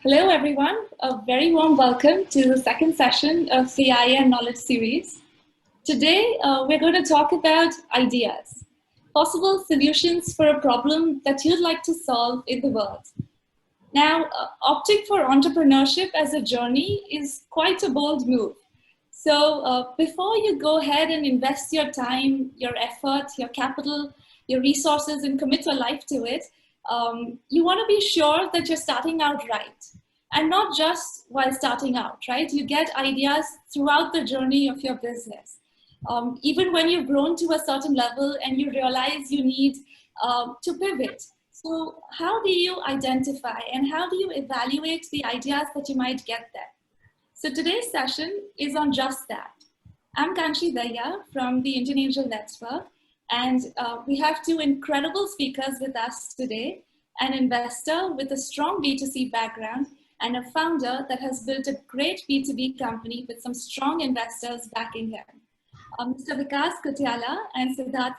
Hello, everyone. A very warm welcome to the second session of the Daiya Knowledge Series. Today, we're going to talk about ideas, possible solutions for a problem that you'd like to solve in the world. Now, opting for entrepreneurship as a journey is quite a bold move. So before you go ahead and invest your time, your effort, your capital, your resources, and commit your life to it, you want to be sure that you're starting out right. And not just while starting out, right? You get ideas throughout the journey of your business. Even when you've grown to a certain level and you realize you need to pivot. So how do you identify and how do you evaluate the ideas that you might get there? So today's session is on just that. I'm Kanchi Daiya from the Indian Angel Network, and we have two incredible speakers with us today, an investor with a strong B2C background and a founder that has built a great B2B company with some strong investors backing him. Mr. Vikas Kuthiala and Siddharth.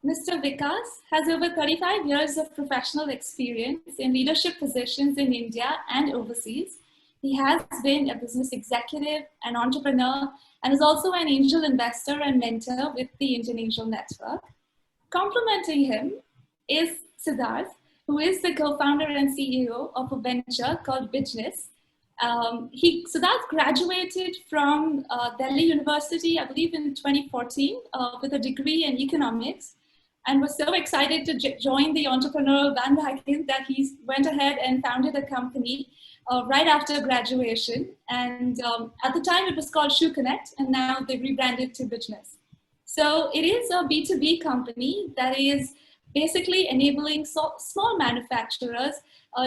Mr. Vikas has over 35 years of professional experience in leadership positions in India and overseas. He has been a business executive, an entrepreneur, and is also an angel investor and mentor with the Indian Angel Network. Complementing him is Siddharth, who is the co-founder and CEO of a venture called Business. Siddharth graduated from Delhi University, I believe in 2014, with a degree in economics, and was so excited to join the entrepreneurial bandwagon that he went ahead and founded a company right after graduation. And at the time it was called Shoe Connect, and now they rebranded to Business. So it is a B2B company that is basically enabling small manufacturers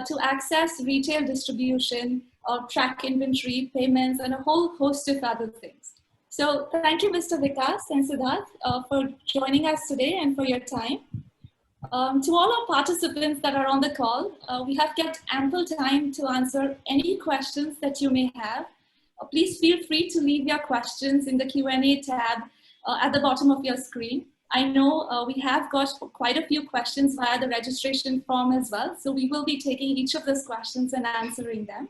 to access retail distribution, track inventory, payments, and a whole host of other things. So thank you, Mr. Vikas and Siddharth, for joining us today and for your time. To all our participants that are on the call, we have kept ample time to answer any questions that you may have. Please feel free to leave your questions in the Q&A tab at the bottom of your screen. I know we have got quite a few questions via the registration form as well, so we will be taking each of those questions and answering them.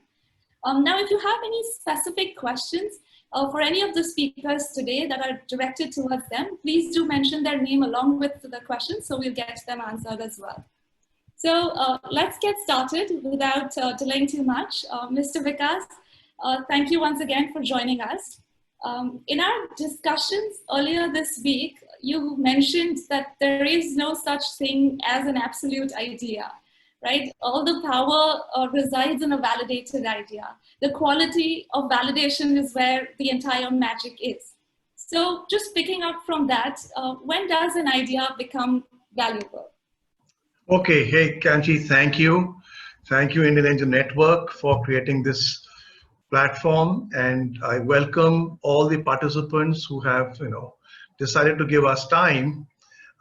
Now, if you have any specific questions for any of the speakers today that are directed towards them, please do mention their name along with the questions, so we'll get them answered as well. So let's get started without delaying too much. Mr. Vikas, thank you once again for joining us. In our discussions earlier this week, you mentioned that there is no such thing as an absolute idea, right? All the power resides in a validated idea. The quality of validation is where the entire magic is. So just picking up from that, when does an idea become valuable? Okay, hey Kanchi, thank you. Thank you Indian Angel Network for creating this platform, and I welcome all the participants who have decided to give us time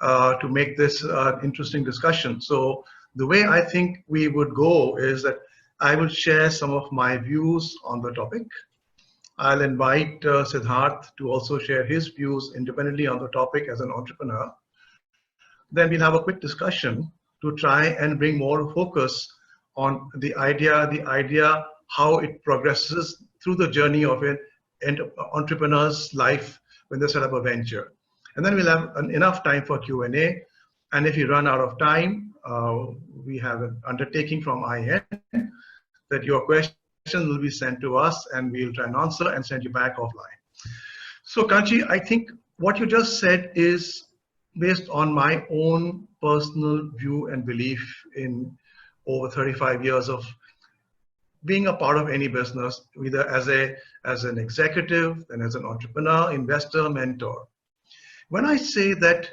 to make this interesting discussion. So the way I think we would go is that I will share some of my views on the topic. I'll invite Siddharth to also share his views independently on the topic as an entrepreneur. Then we'll have a quick discussion to try and bring more focus on the idea, how it progresses through the journey of an entrepreneur's life when they set up a venture. And then we'll have enough time for Q&A. And if you run out of time, we have an undertaking from IN that your question will be sent to us and we'll try and answer and send you back offline. So Kanchi, I think what you just said is based on my own personal view and belief in over 35 years of being a part of any business, either as an executive and as an entrepreneur, investor, mentor. When I say that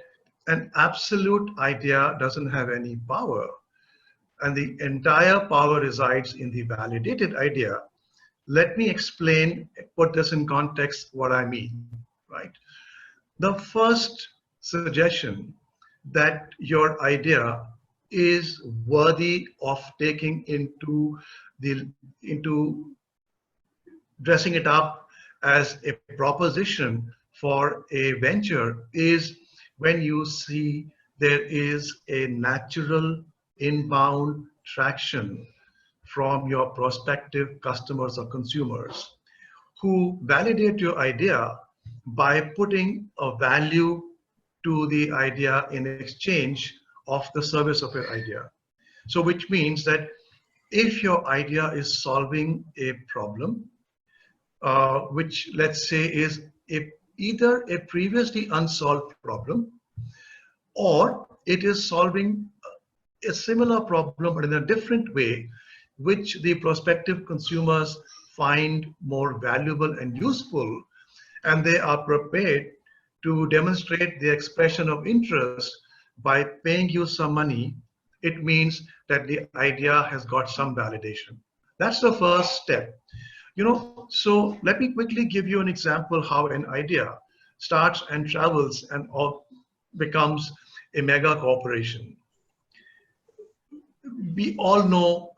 an absolute idea doesn't have any power and the entire power resides in the validated idea, let me explain, put this in context what I mean, right? The first suggestion that your idea is worthy of taking into dressing it up as a proposition for a venture is when you see there is a natural inbound traction from your prospective customers or consumers who validate your idea by putting a value to the idea in exchange of the service of your idea. So which means that if your idea is solving a problem, which let's say is either a previously unsolved problem, or it is solving a similar problem but in a different way, which the prospective consumers find more valuable and useful, and they are prepared to demonstrate the expression of interest by paying you some money, it means that the idea has got some validation. That's the first step. So let me quickly give you an example how an idea starts and travels and becomes a mega corporation. We all know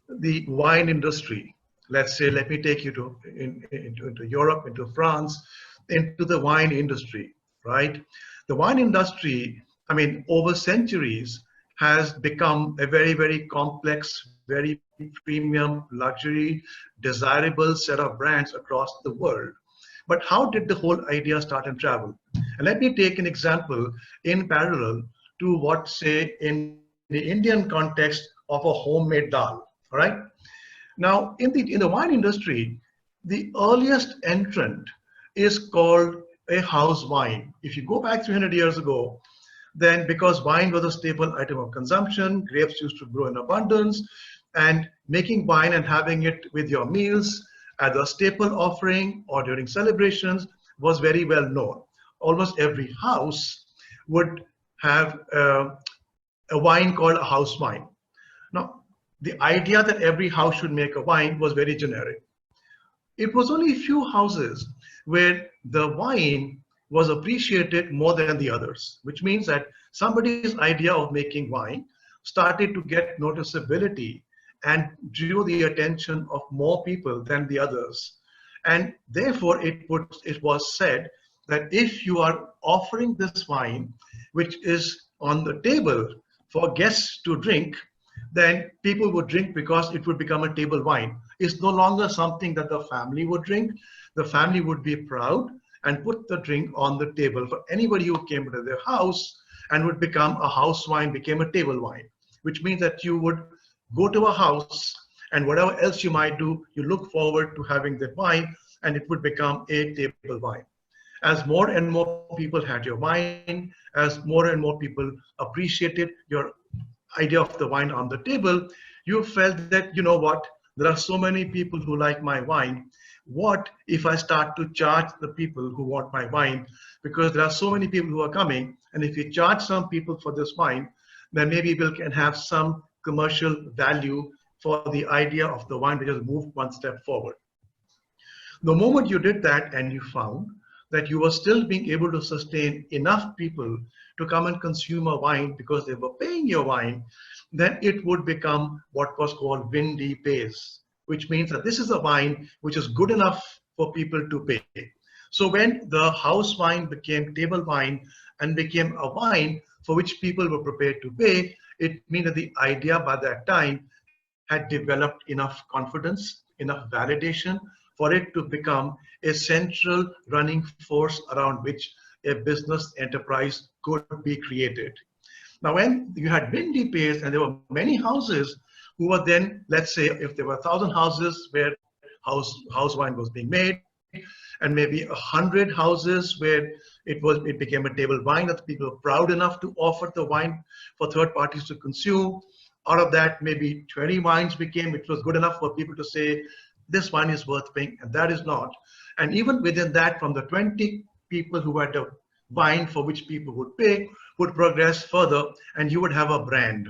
the wine industry. Let's say, let me take you into Europe, into France, into the wine industry, right? The wine industry, I mean, over centuries has become a very, very complex, very premium, luxury, desirable set of brands across the world. But how did the whole idea start and travel? And let me take an example in parallel to what, say, in the Indian context of a homemade dal, all right? Now, in the wine industry, the earliest entrant is called a house wine. If you go back 300 years ago, then because wine was a staple item of consumption, grapes used to grow in abundance, and making wine and having it with your meals as a staple offering or during celebrations was very well known. Almost every house would have a wine called a house wine. Now, the idea that every house should make a wine was very generic. It was only a few houses where the wine was appreciated more than the others, which means that somebody's idea of making wine started to get noticeability and drew the attention of more people than the others. And therefore, it was said that if you are offering this wine, which is on the table for guests to drink, then people would drink because it would become a table wine. It's no longer something that the family would drink. The family would be proud and put the drink on the table for anybody who came to their house, and would become a house wine, became a table wine, which means that you would go to a house and whatever else you might do, you look forward to having that wine, and it would become a table wine. As more and more people had your wine, as more and more people appreciated your idea of the wine on the table, you felt that, you know what, there are so many people who like my wine. What if I start to charge the people who want my wine? Because there are so many people who are coming, and if you charge some people for this wine, then maybe people can have some commercial value for the idea of the wine, which has moved one step forward. The moment you did that and you found that you were still being able to sustain enough people to come and consume a wine because they were paying your wine, then it would become what was called windy pays, which means that this is a wine which is good enough for people to pay. So when the house wine became table wine and became a wine for which people were prepared to pay, it means that the idea by that time had developed enough confidence, enough validation for it to become a central running force around which a business enterprise could be created. Now, when you had windy pays and there were many houses who were then, let's say, if there were 1,000 houses where house wine was being made, and maybe 100 houses where it became a table wine that people were proud enough to offer the wine for third parties to consume. Out of that, maybe 20 wines became, it was good enough for people to say, this wine is worth paying, and that is not. And even within that, from the 20 people who had a wine for which people would pay, would progress further, and you would have a brand.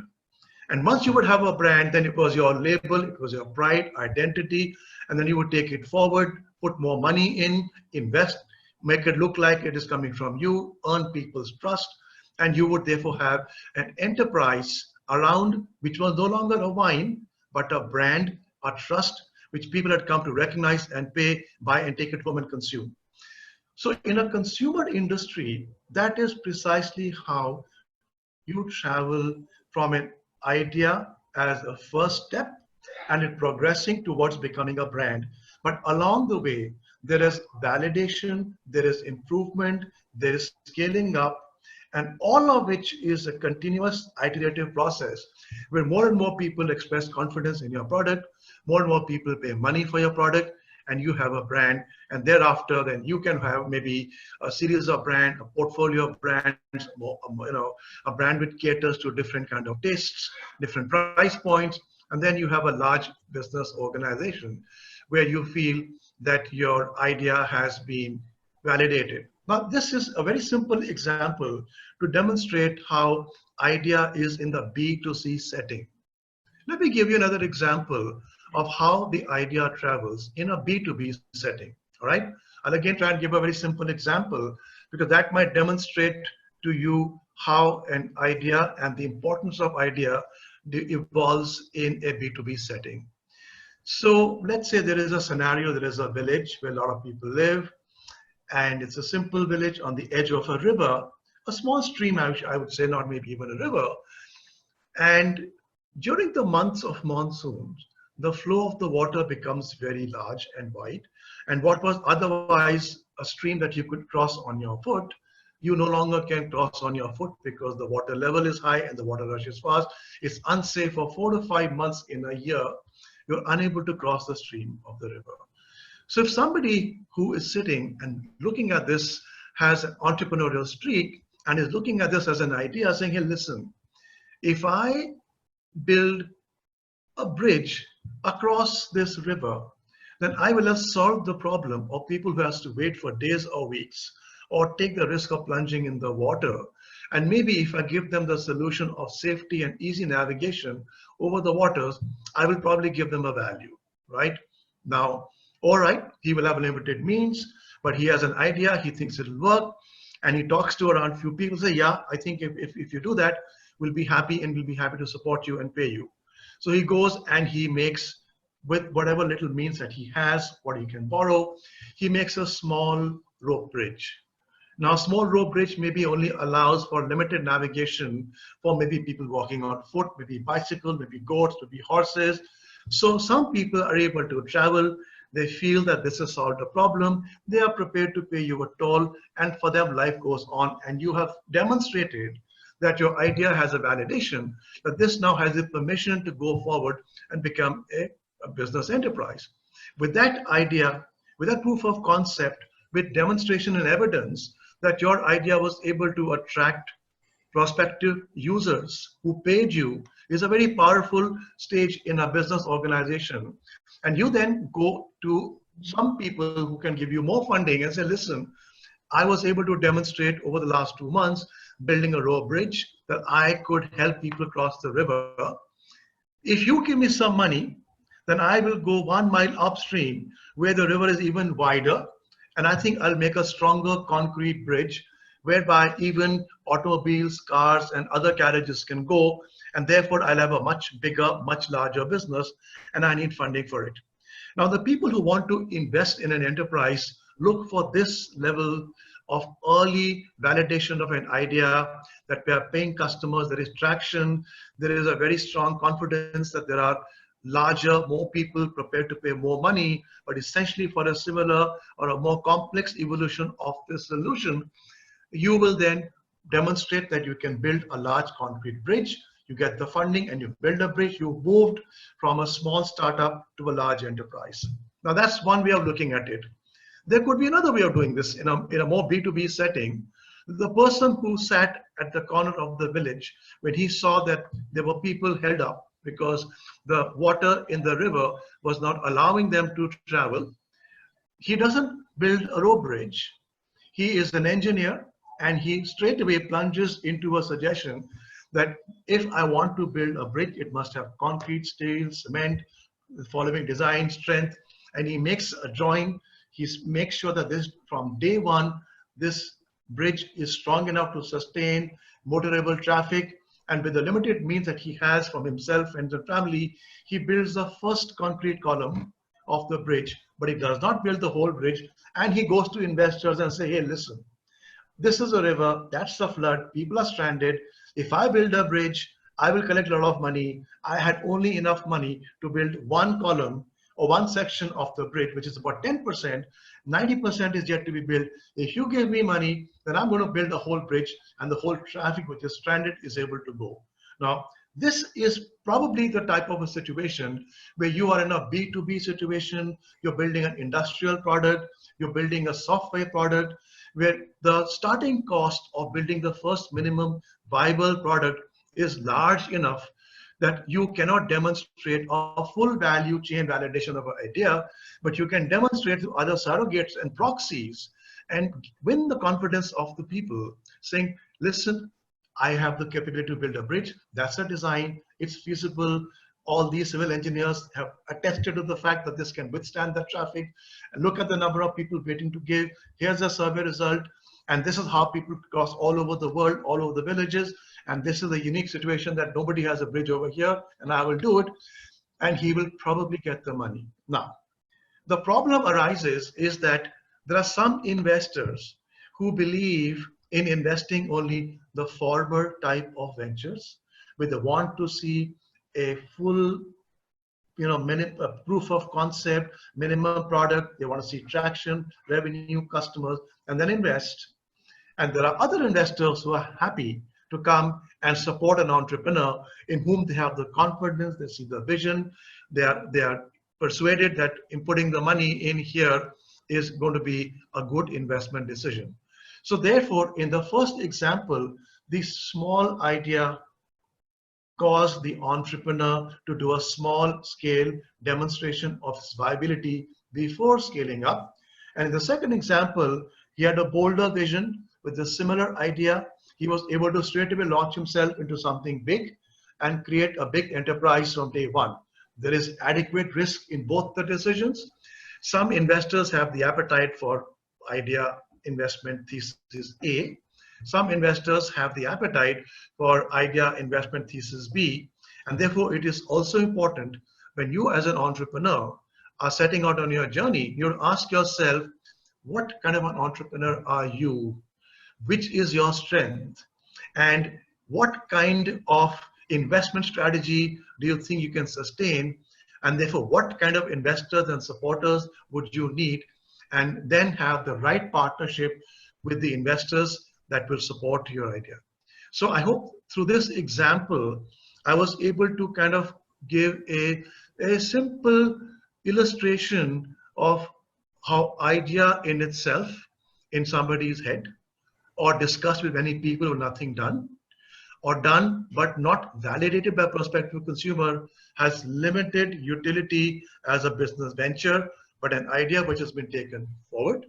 And once you would have a brand, then it was your label, it was your pride, identity, and then you would take it forward, put more money in, invest, make it look like it is coming from you, earn people's trust, and you would therefore have an enterprise around which was no longer a wine, but a brand, a trust, which people had come to recognize and pay, buy, and take it home and consume. So in a consumer industry, that is precisely how you travel from an idea as a first step and it progressing towards becoming a brand. But along the way, there is validation, there is improvement, there is scaling up, and all of which is a continuous iterative process where more and more people express confidence in your product, more and more people pay money for your product, and you have a brand. And thereafter, then you can have maybe a series of brand, a portfolio of brands, a brand which caters to different kind of tastes, different price points, and then you have a large business organization where you feel that your idea has been validated. Now, this is a very simple example to demonstrate how idea is in the B2C setting. Let me give you another example of how the idea travels in a B2B setting. All right. I'll again try and give a very simple example because that might demonstrate to you how an idea and the importance of idea evolves in a B2B setting. So let's say there is a scenario, there is a village where a lot of people live, and it's a simple village on the edge of a river, a small stream, I would say, not maybe even a river. And during the months of monsoons, the flow of the water becomes very large and wide. And what was otherwise a stream that you could cross on your foot, you no longer can cross on your foot because the water level is high and the water rushes fast. It's unsafe for 4 to 5 months in a year. You're unable to cross the stream of the river. So if somebody who is sitting and looking at this has an entrepreneurial streak and is looking at this as an idea saying, hey, listen, if I build a bridge across this river, then I will have solved the problem of people who has to wait for days or weeks or take the risk of plunging in the water. And maybe if I give them the solution of safety and easy navigation over the waters, I will probably give them a value, right? Now, all right, he will have limited means, but he has an idea, he thinks it'll work, and he talks to around few people, say, yeah, I think if you do that, we'll be happy and we'll be happy to support you and pay you. So he goes and he makes, with whatever little means that he has, what he can borrow, he makes a small rope bridge. Now, small rope bridge maybe only allows for limited navigation for maybe people walking on foot, maybe bicycle, maybe goats, maybe horses. So some people are able to travel. They feel that this has solved a problem. They are prepared to pay you a toll, and for them, life goes on. And you have demonstrated that your idea has a validation, that this now has the permission to go forward and become a business enterprise. With that idea, with that proof of concept, with demonstration and evidence that your idea was able to attract prospective users who paid you, is a very powerful stage in a business organization. And you then go to some people who can give you more funding and say, listen, I was able to demonstrate over the last 2 months building a rope bridge that I could help people cross the river. If you give me some money, then I will go 1 mile upstream where the river is even wider. And I think I'll make a stronger concrete bridge whereby even automobiles, cars, and other carriages can go. And therefore, I'll have a much bigger, much larger business, and I need funding for it. Now, the people who want to invest in an enterprise look for this level of early validation of an idea, that we are paying customers, there is traction, there is a very strong confidence that there are larger, more people prepared to pay more money, but essentially for a similar or a more complex evolution of the solution, you will then demonstrate that you can build a large concrete bridge. You get the funding and you build a bridge. You moved from a small startup to a large enterprise. Now that's one way of looking at it. There could be another way of doing this in a more B2B setting. The person who sat at the corner of the village, when he saw that there were people held up because the water in the river was not allowing them to travel, he doesn't build a rope bridge. He is an engineer, and he straight away plunges into a suggestion that if I want to build a bridge, it must have concrete, steel, cement, the following design, strength, and he makes a drawing. He makes sure that this, from day one, this bridge is strong enough to sustain motorable traffic, and with the limited means that he has from himself and the family, he builds the first concrete column of the bridge, but he does not build the whole bridge, and he goes to investors and say, hey, listen, this is a river, that's a flood, people are stranded. If I build a bridge, I will collect a lot of money. I had only enough money to build one column or one section of the bridge, which is about 10%. 90% is yet to be built. If you give me money, then I'm going to build the whole bridge, and the whole traffic which is stranded is able to go. Now, this is probably the type of a situation where you are in a B2B situation, you're building an industrial product, you're building a software product, where the starting cost of building the first minimum viable product is large enough that you cannot demonstrate a full value chain validation of an idea, but you can demonstrate to other surrogates and proxies and win the confidence of the people, saying, listen, I have the capability to build a bridge. That's a design. It's feasible. All these civil engineers have attested to the fact that this can withstand the traffic. And look at the number of people waiting to give. Here's a survey result. And this is how people cross all over the world, all over the villages. And this is a unique situation that nobody has a bridge over here, and I will do it. And he will probably get the money. Now, the problem arises is that there are some investors who believe in investing only the former type of ventures, where they want to see a full, proof of concept, minimum product. They want to see traction, revenue, customers, and then invest. And there are other investors who are happy to come and support an entrepreneur in whom they have the confidence, they see the vision, they are persuaded that in putting the money in here is going to be a good investment decision. So therefore, in the first example, this small idea caused the entrepreneur to do a small scale demonstration of its viability before scaling up. And in the second example, he had a bolder vision with a similar idea. He was able to straight away launch himself into something big and create a big enterprise from day one. There is adequate risk in both the decisions. Some investors have the appetite for idea investment thesis A. Some investors have the appetite for idea investment thesis B. And therefore, it is also important when you as an entrepreneur are setting out on your journey, you ask yourself, what kind of an entrepreneur are you? Which is your strength? And what kind of investment strategy do you think you can sustain? And therefore, what kind of investors and supporters would you need? And then have the right partnership with the investors that will support your idea. So I hope through this example, I was able to kind of give a simple illustration of how idea in itself in somebody's head, or discussed with many people who nothing done, or done but not validated by prospective consumer, has limited utility as a business venture, but an idea which has been taken forward,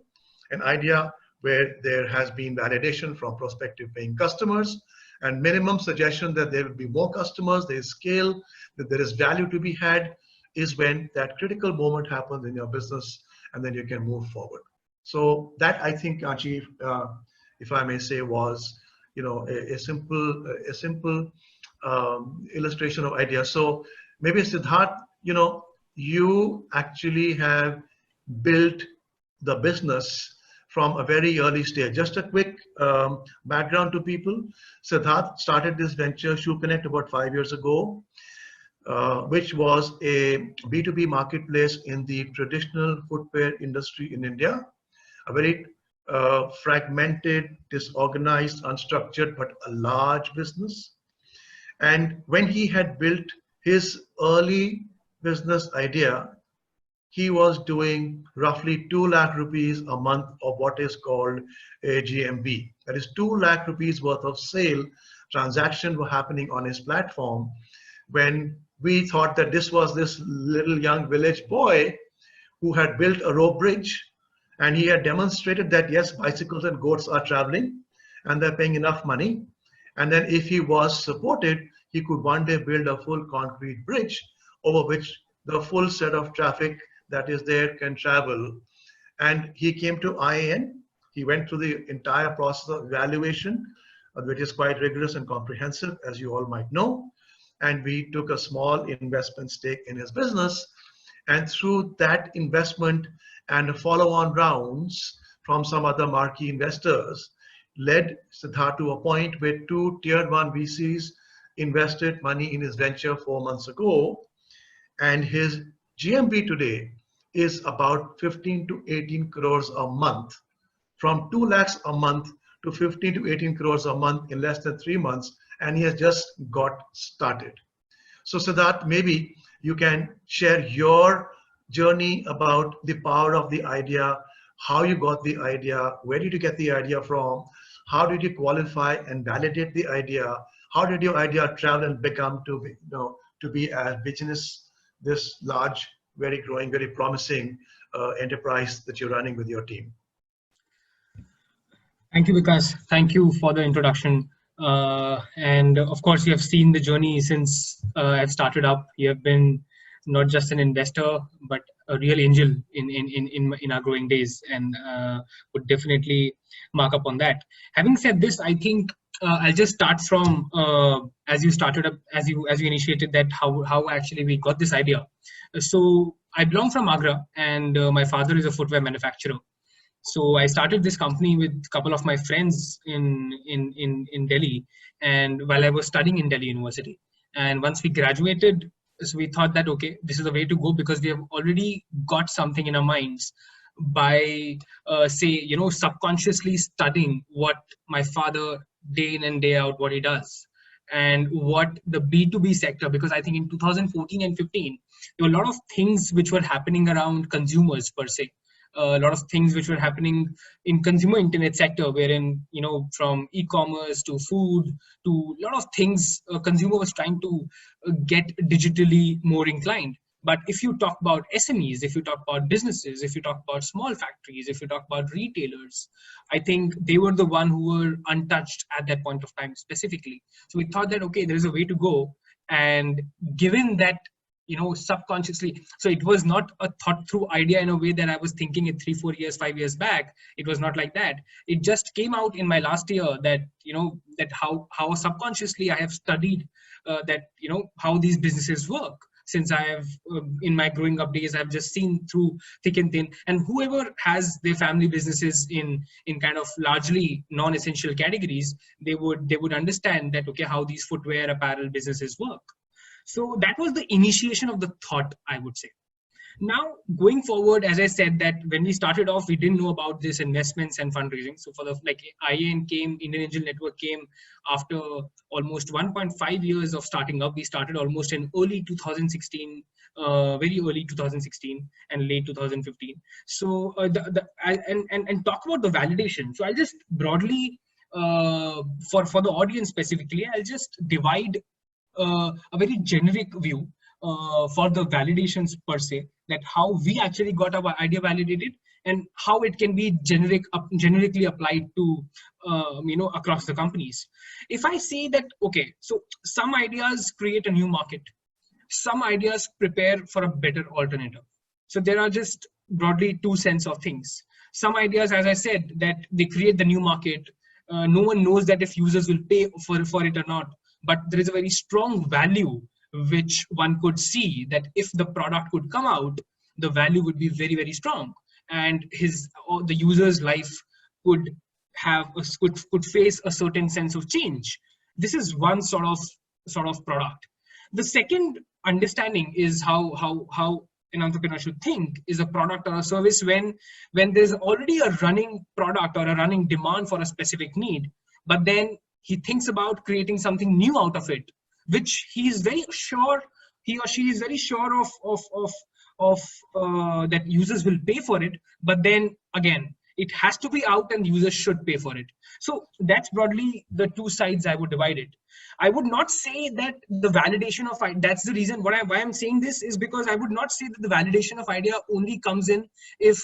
an idea where there has been validation from prospective paying customers, and minimum suggestion that there will be more customers, there is scale, that there is value to be had, is when that critical moment happens in your business, and then you can move forward. So that, I think, Kanchi, if I may say, was a simple illustration of ideas. So maybe Siddharth, you actually have built the business from a very early stage. Just a quick background to people. Siddharth started this venture, Shoe Connect, about 5 years ago, which was a B2B marketplace in the traditional footwear industry in India. A very fragmented, disorganized, unstructured, but a large business. And when he had built his early business idea, he was doing roughly 2 lakh rupees a month of what is called a GMV. That is 2 lakh rupees worth of sale transaction were happening on his platform, when we thought that this was this little young village boy who had built a rope bridge, and he had demonstrated that yes, bicycles and goats are traveling and they're paying enough money. And then if he was supported, he could one day build a full concrete bridge over which the full set of traffic that is there can travel. And he came to IAN. He went through the entire process of evaluation, which is quite rigorous and comprehensive, as you all might know. And we took a small investment stake in his business. And through that investment and follow-on rounds from some other marquee investors, led Siddharth to a point where 2 tier 1 VCs invested money in his venture 4 months ago, and his GMV today is about 15 to 18 crores a month, from 2 lakhs a month to 15 to 18 crores a month in less than 3 months, and he has just got started. So Siddharth, maybe you can share your journey about the power of the idea, how you got the idea, where did you get the idea from, how did you qualify and validate the idea, how did your idea travel and become to be, to be a business, this large, very growing, very promising enterprise that you're running with your team. Thank you, Vikas. Thank you for the introduction. And of course, you have seen the journey since I've started up. You have been not just an investor, but a real angel in our growing days, and would definitely mark up on that. Having said this, I think I'll just start from as you started up, as you initiated that, how actually we got this idea. So I belong from Agra, and my father is a footwear manufacturer. So I started this company with a couple of my friends in Delhi, and while I was studying in Delhi University. And once we graduated, so we thought that, okay, this is the way to go, because we have already got something in our minds by, say, subconsciously studying what my father day in and day out, what he does, and what the B2B sector, because I think in 2014 and 15, there were a lot of things which were happening around consumers per se. A lot of things which were happening in consumer internet sector, wherein, from e-commerce to food to a lot of things, consumer was trying to get digitally more inclined. But if you talk about SMEs, if you talk about businesses, if you talk about small factories, if you talk about retailers, I think they were the one who were untouched at that point of time specifically. So we thought that, okay, there is a way to go. And given that, subconsciously, so it was not a thought through idea in a way that I was thinking it 3, 4 years, 5 years back. It was not like that. It just came out in my last year that, that how subconsciously I have studied that, how these businesses work. Since I have, in my growing up days, I've just seen through thick and thin, and whoever has their family businesses in kind of largely non-essential categories, they would understand that, okay, how these footwear apparel businesses work. So that was the initiation of the thought, I would say. Now, going forward, as I said, that when we started off, we didn't know about this investments and fundraising. So for the IAN came, Indian Angel Network came after almost 1.5 years of starting up. We started almost in early 2016, very early 2016 and late 2015. So and talk about the validation. So I'll just broadly, for the audience specifically, I'll just divide a very generic view for the validations per se, that how we actually got our idea validated and how it can be generically applied to across the companies. If I say that, okay, so some ideas create a new market, some ideas prepare for a better alternative. So there are just broadly two sense of things. Some ideas, as I said, that they create the new market. No one knows that if users will pay for it or not, but there is a very strong value which one could see that if the product could come out, the value would be very, very strong, and the user's life could face a certain sense of change. This is one sort of product. The second understanding is how an entrepreneur should think is a product or a service when there's already a running product or a running demand for a specific need, but then he thinks about creating something new out of it, which he or she is very sure of that users will pay for it. But then again, it has to be out and users should pay for it. So that's broadly the two sides I would divide it. I would not say that the validation of, that's the reason why I'm saying this is because I would not say that the validation of idea only comes in if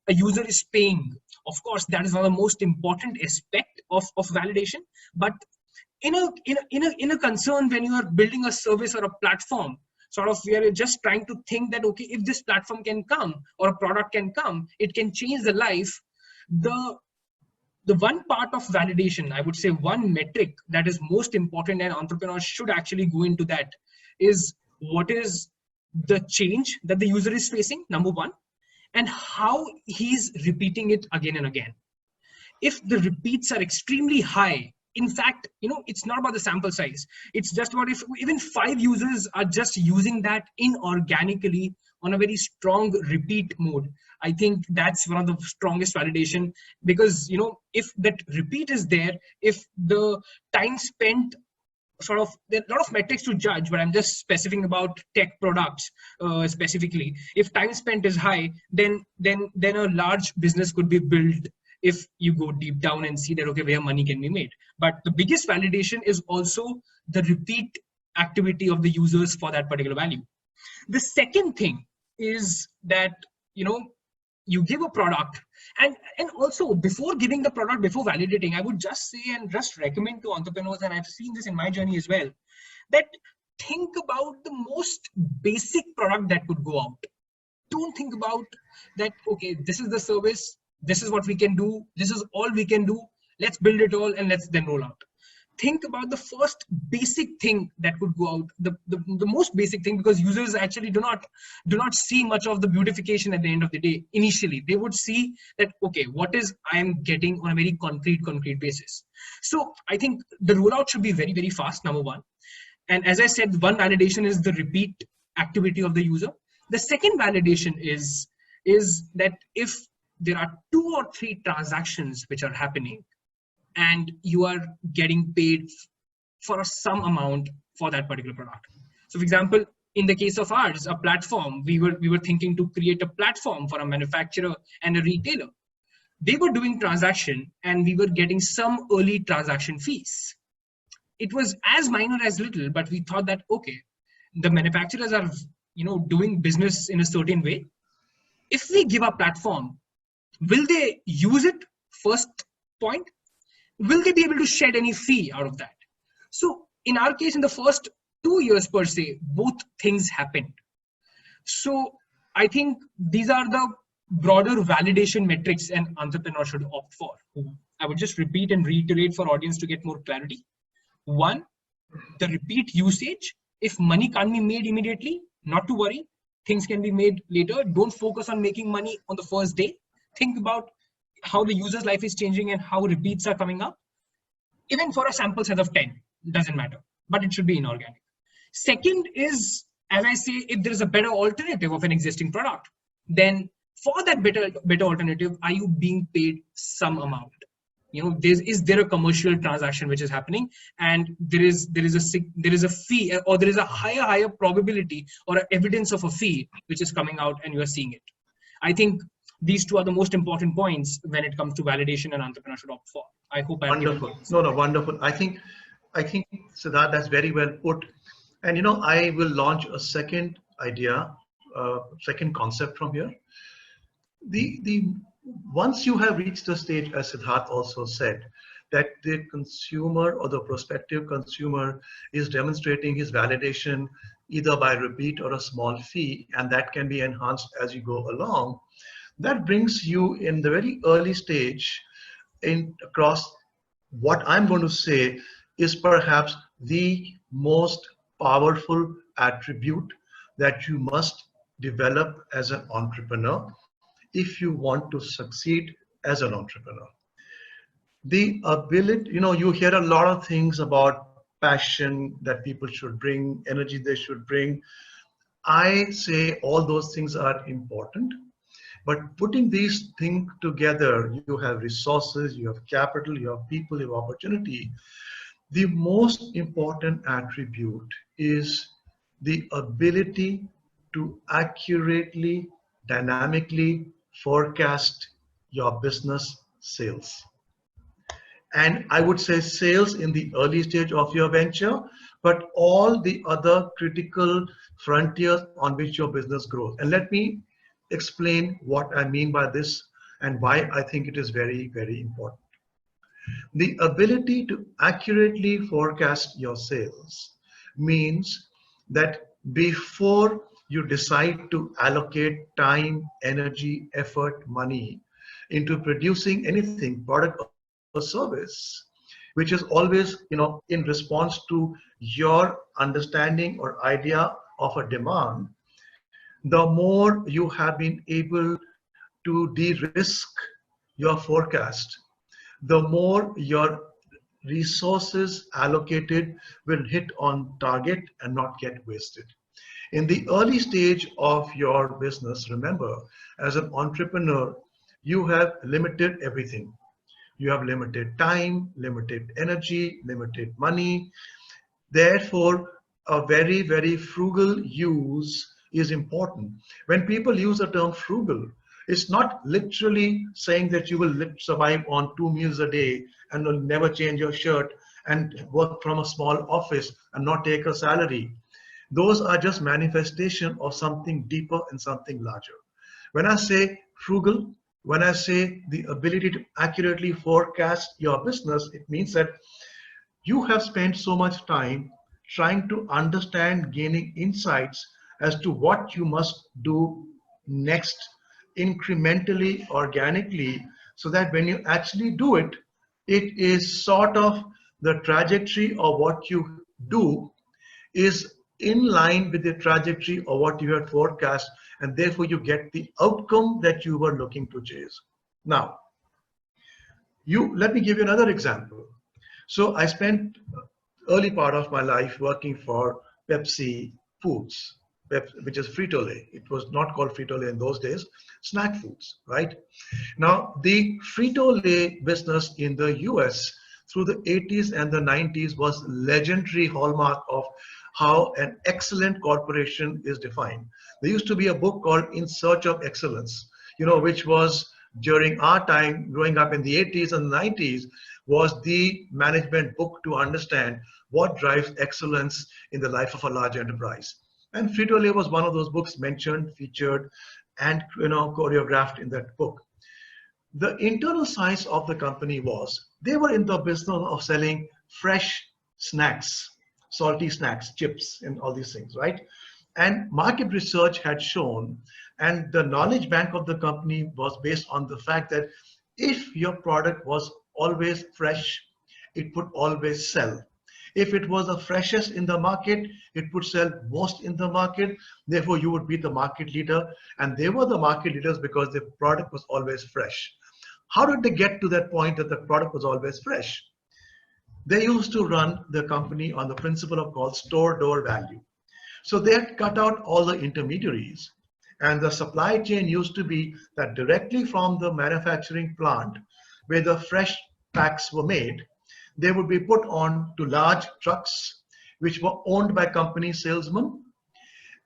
a user is paying. Of course, that is one of the most important aspect of validation. But in a concern, when you are building a service or a platform, sort of, we are just trying to think that, okay, if this platform can come or a product can come, it can change the life. The one part of validation, I would say one metric that is most important and entrepreneurs should actually go into that is what is the change that the user is facing, number one, and how he's repeating it again and again. If the repeats are extremely high in fact, it's not about the sample size. It's just about if even 5 users are just using that inorganically on a very strong repeat mode. I think that's one of the strongest validation, because if that repeat is there, if the time spent there are a lot of metrics to judge, but I'm just specifying about tech products specifically. If time spent is high, then a large business could be built if you go deep down and see that, okay, where money can be made. But the biggest validation is also the repeat activity of the users for that particular value. The second thing is that, you give a product, and also before giving the product, before validating, I would just say and just recommend to entrepreneurs, and I've seen this in my journey as well, that think about the most basic product that could go out. Don't think about that, okay, this is the service, this is what we can do, this is all we can do, let's build it all and let's then roll out. Think about the first basic thing that could go out, the most basic thing, because users actually do not see much of the beautification at the end of the day. Initially, they would see that, okay, what is I am getting on a very concrete basis. So I think the rollout should be very, very fast, number one. And as I said, one validation is the repeat activity of the user. The second validation is that if there are 2 or 3 transactions which are happening, and you are getting paid for some amount for that particular product. So for example, in the case of ours, a platform, we were thinking to create a platform for a manufacturer and a retailer. They were doing transaction and we were getting some early transaction fees. It was as minor as little, but we thought that, okay, the manufacturers are, doing business in a certain way. If we give a platform, will they use it? First point. Will they be able to shed any fee out of that? So in our case, in the first 2 years per se, both things happened. So I think these are the broader validation metrics an entrepreneur should opt for. I would just repeat and reiterate for audience to get more clarity. 1, the repeat usage. If money can't be made immediately, not to worry, things can be made later. Don't focus on making money on the first day. Think about how the user's life is changing and how repeats are coming up. Even for a sample set of 10, doesn't matter, but it should be inorganic. Second is, as I say, if there is a better alternative of an existing product, then for that better alternative, are you being paid some amount? Is there a commercial transaction which is happening, and there is a fee, or there is a higher probability or evidence of a fee which is coming out and you are seeing it. I think these 2 are the most important points when it comes to validation and entrepreneur should opt for. I hope I wonderful. No, wonderful. I think Siddharth, that's very well put. And I will launch a second idea, second concept from here. The once you have reached the stage, as Siddharth also said, that the consumer or the prospective consumer is demonstrating his validation either by repeat or a small fee, and that can be enhanced as you go along. That brings you in the very early stage across what I'm going to say is perhaps the most powerful attribute that you must develop as an entrepreneur if you want to succeed as an entrepreneur. The ability, you hear a lot of things about passion that people should bring, energy they should bring. I say all those things are important. But putting these things together, you have resources, you have capital, you have people, you have opportunity. The most important attribute is the ability to accurately, dynamically forecast your business sales. And I would say sales in the early stage of your venture, but all the other critical frontiers on which your business grows. And let me explain what I mean by this and why I think it is very, very important. The ability to accurately forecast your sales means that before you decide to allocate time, energy, effort, money into producing anything, product or service, which is always, in response to your understanding or idea of a demand, the more you have been able to de-risk your forecast, the more your resources allocated will hit on target and not get wasted. In the early stage of your business, remember, as an entrepreneur, you have limited everything. You have limited time, limited energy, limited money. Therefore, a very, very frugal use is important. When people use the term frugal, it's not literally saying that you will survive on 2 meals a day and will never change your shirt and work from a small office and not take a salary. Those are just manifestation of something deeper and something larger. When I say frugal, when I say the ability to accurately forecast your business, it means that you have spent so much time trying to understand, gaining insights as to what you must do next, incrementally, organically, so that when you actually do it, it is sort of the trajectory of what you do is in line with the trajectory of what you had forecast, and therefore you get the outcome that you were looking to chase. Now, let me give you another example. So I spent early part of my life working for Pepsi Foods, which is Frito-Lay. It was not called Frito-Lay in those days, snack foods, right? Now, the Frito-Lay business in the US through the 80s and the 90s was legendary hallmark of how an excellent corporation is defined. There used to be a book called In Search of Excellence, which was during our time growing up in the 80s and 90s, was the management book to understand what drives excellence in the life of a large enterprise. And Frito-Lay was one of those books mentioned, featured, and choreographed in that book. The internal science of the company was they were in the business of selling fresh snacks, salty snacks, chips, and all these things, right? And market research had shown, and the knowledge bank of the company was based on the fact that if your product was always fresh, it would always sell. If it was the freshest in the market, it would sell most in the market. Therefore, you would be the market leader. And they were the market leaders because the product was always fresh. How did they get to that point that the product was always fresh? They used to run the company on the principle of called store door value. So they had cut out all the intermediaries. And the supply chain used to be that directly from the manufacturing plant where the fresh packs were made, they would be put on to large trucks, which were owned by company salesmen.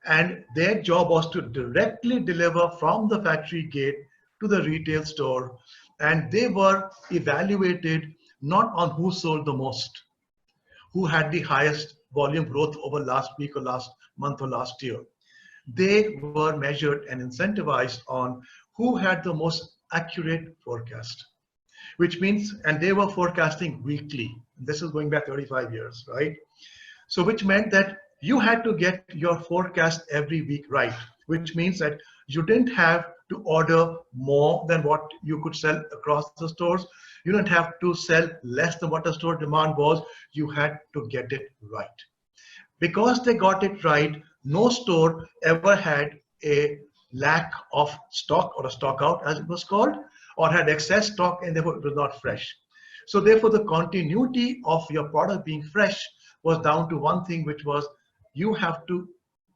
And their job was to directly deliver from the factory gate to the retail store. And they were evaluated not on who sold the most, who had the highest volume growth over last week or last month or last year. They were measured and incentivized on who had the most accurate forecast, which means, and they were forecasting weekly. This is going back 35 years, right? So which meant that you had to get your forecast every week right, which means that you didn't have to order more than what you could sell across the stores. You didn't have to sell less than what the store demand was. You had to get it right. Because they got it right, no store ever had a lack of stock or a stock out, as it was called, or had excess stock, and therefore it was not fresh. So therefore the continuity of your product being fresh was down to one thing, which was you have to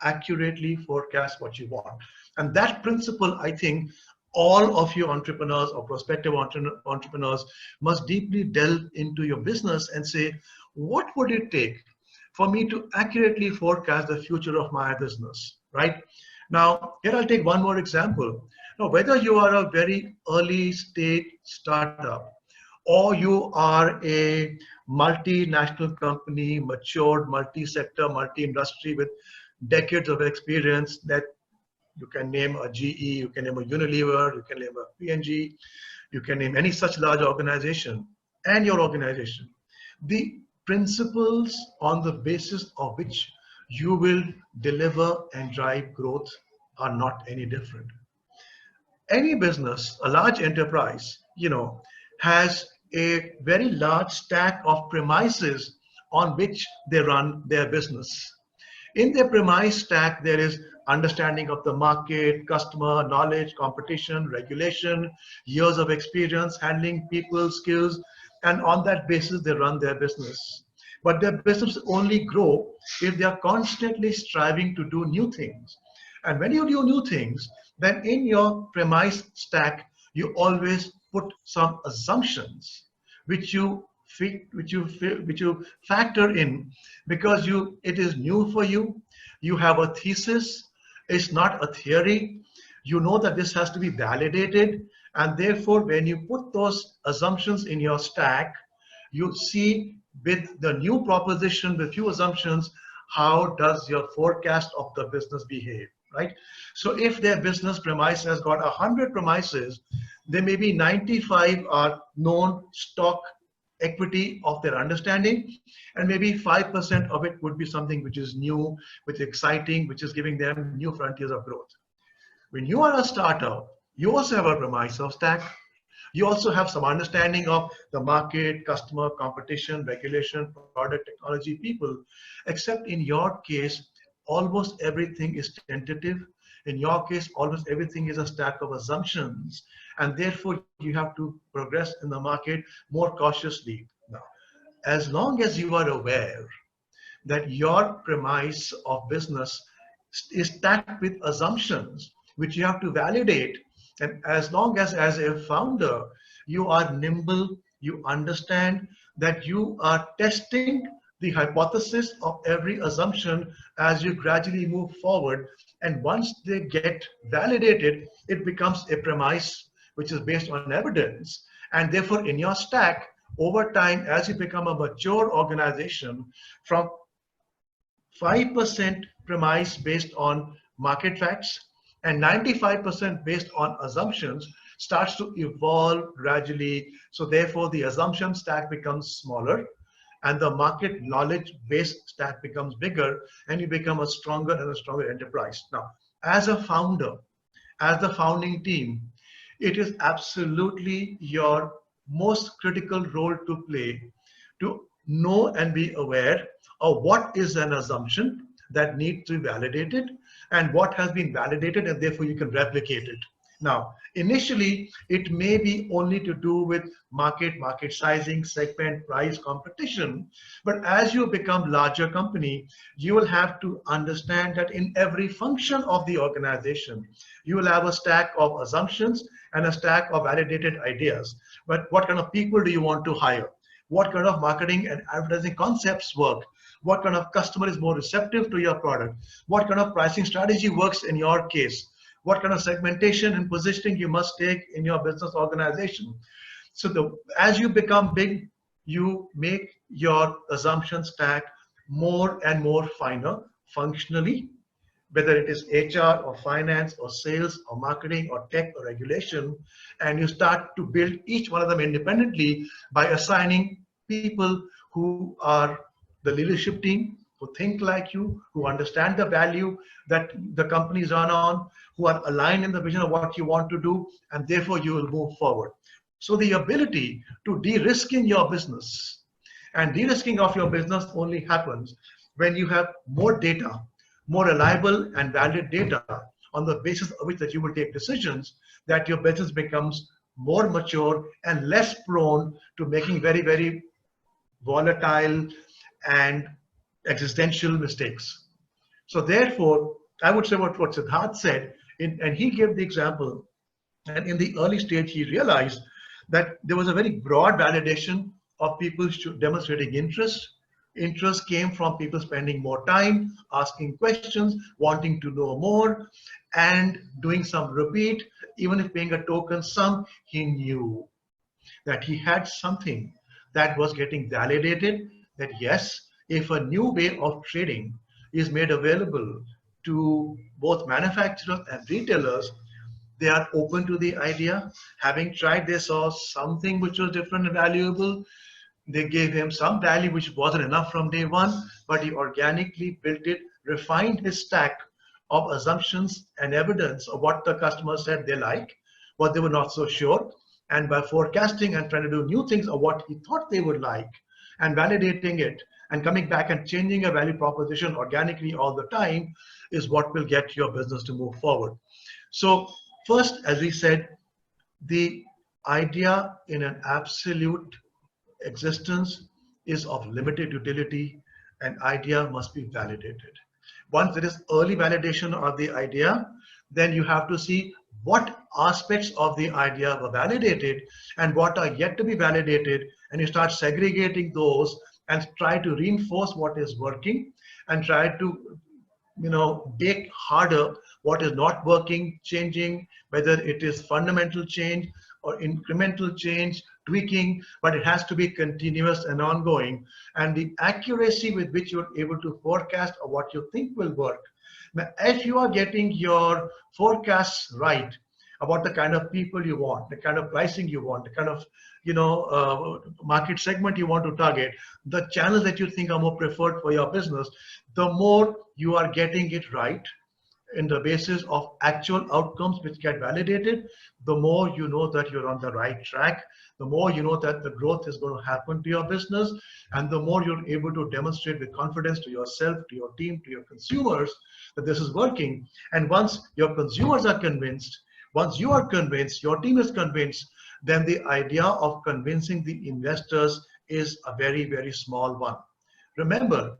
accurately forecast what you want. And that principle, I think, all of you entrepreneurs or prospective entrepreneurs must deeply delve into your business and say, what would it take for me to accurately forecast the future of my business, right? Now, here I'll take one more example. Now, whether you are a very early stage startup or you are a multinational company, matured, multi-sector, multi-industry with decades of experience, that you can name a GE, you can name a Unilever, you can name a P&G, you can name any such large organization and your organization. The principles on the basis of which you will deliver and drive growth are not any different. Any business, a large enterprise, has a very large stack of premises on which they run their business. In their premise stack, there is understanding of the market, customer, knowledge, competition, regulation, years of experience, handling people, skills, and on that basis they run their business. But their business only grow if they are constantly striving to do new things. And when you do new things, then in your premise stack, you always put some assumptions which you factor in, because it is new for you. You have a thesis. It's not a theory. You know that this has to be validated, and therefore when you put those assumptions in your stack, you see with the new proposition, with few assumptions, how does your forecast of the business behave, right? So if their business premise has got 100 premises, there may be 95 are known stock equity of their understanding, and maybe 5% of it would be something which is new, which is exciting, which is giving them new frontiers of growth. When you are a startup, you also have a premise of stack. You also have some understanding of the market, customer, competition, regulation, product, technology, people, except in your case, almost everything is tentative. In your case, almost everything is a stack of assumptions, and therefore you have to progress in the market more cautiously. Now, as long as you are aware that your premise of business is stacked with assumptions which you have to validate, and as long as a founder you are nimble, you understand that you are testing the hypothesis of every assumption as you gradually move forward, and once they get validated, it becomes a premise which is based on evidence. And therefore in your stack, over time, as you become a mature organization, from 5% premise based on market facts and 95% based on assumptions starts to evolve gradually. So therefore the assumption stack becomes smaller and the market knowledge base stack becomes bigger, and you become a stronger and a stronger enterprise. Now, as a founder, as the founding team, it is absolutely your most critical role to play to know and be aware of what is an assumption that needs to be validated and what has been validated, and therefore you can replicate it. Now, initially, it may be only to do with market sizing, segment, price, competition. But as you become larger company, you will have to understand that in every function of the organization, you will have a stack of assumptions and a stack of validated ideas. But what kind of people do you want to hire? What kind of marketing and advertising concepts work? What kind of customer is more receptive to your product? What kind of pricing strategy works in your case? What kind of segmentation and positioning you must take in your business organization? So as you become big, you make your assumption stack more and more finer functionally, whether it is HR or finance or sales or marketing or tech or regulation, and you start to build each one of them independently by assigning people who are the leadership team, who think like you, who understand the value that the companies run on, who are aligned in the vision of what you want to do, and therefore you will move forward. So the ability to de-risk in your business, and de-risking of your business only happens when you have more data, more reliable and valid data on the basis of which that you will take decisions, that your business becomes more mature and less prone to making very, very volatile and existential mistakes. So therefore, I would say what Siddharth said, and he gave the example, and in the early stage, he realized that there was a very broad validation of people demonstrating interest. Interest came from people spending more time, asking questions, wanting to know more, and doing some repeat, even if paying a token sum. He knew that he had something that was getting validated, that yes, if a new way of trading is made available to both manufacturers and retailers, they are open to the idea. Having tried, they saw something which was different and valuable. They gave him some value which wasn't enough from day one, but he organically built it, refined his stack of assumptions and evidence of what the customer said they like, what they were not so sure, and by forecasting and trying to do new things of what he thought they would like, and validating it, and coming back and changing a value proposition organically all the time is what will get your business to move forward. So first, as we said, the idea in an absolute existence is of limited utility. An idea must be validated. Once there is early validation of the idea, then you have to see what aspects of the idea were validated and what are yet to be validated, and you start segregating those and try to reinforce what is working and try to bake harder what is not working, changing, whether it is fundamental change or incremental change, tweaking, but it has to be continuous and ongoing. And the accuracy with which you're able to forecast or what you think will work. Now, if you are getting your forecasts right about the kind of people you want, the kind of pricing you want, the kind of market segment you want to target, the channels that you think are more preferred for your business, the more you are getting it right in the basis of actual outcomes which get validated, the more you know that you're on the right track, the more you know that the growth is going to happen to your business, and the more you're able to demonstrate with confidence to yourself, to your team, to your consumers that this is working. And once your consumers are convinced, once you are convinced, your team is convinced, then the idea of convincing the investors is a very, very small one. Remember,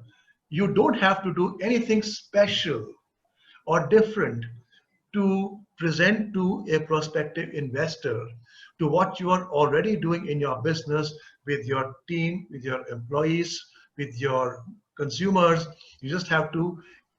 you don't have to do anything special or different to present to a prospective investor to what you are already doing in your business with your team, with your employees, with your consumers. You just have to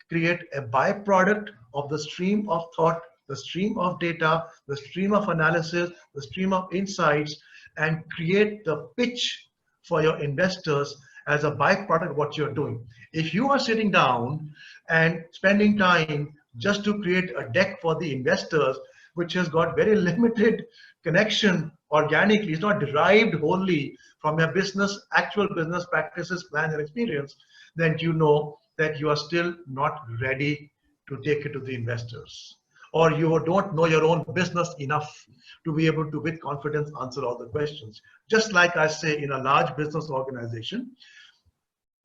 create a byproduct of the stream of thought, the stream of data, the stream of analysis, the stream of insights, and create the pitch for your investors as a byproduct of what you're doing. If you are sitting down and spending time just to create a deck for the investors, which has got very limited connection organically, it's not derived wholly from your business, actual business practices, plans, and experience, then you know that you are still not ready to take it to the investors. Or you don't know your own business enough to be able to, with confidence, answer all the questions. Just like I say, in a large business organization,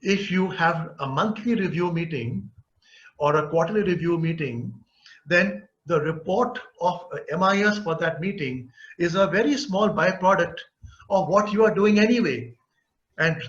if you have a monthly review meeting or a quarterly review meeting, then the report of MIS for that meeting is a very small byproduct of what you are doing anyway. And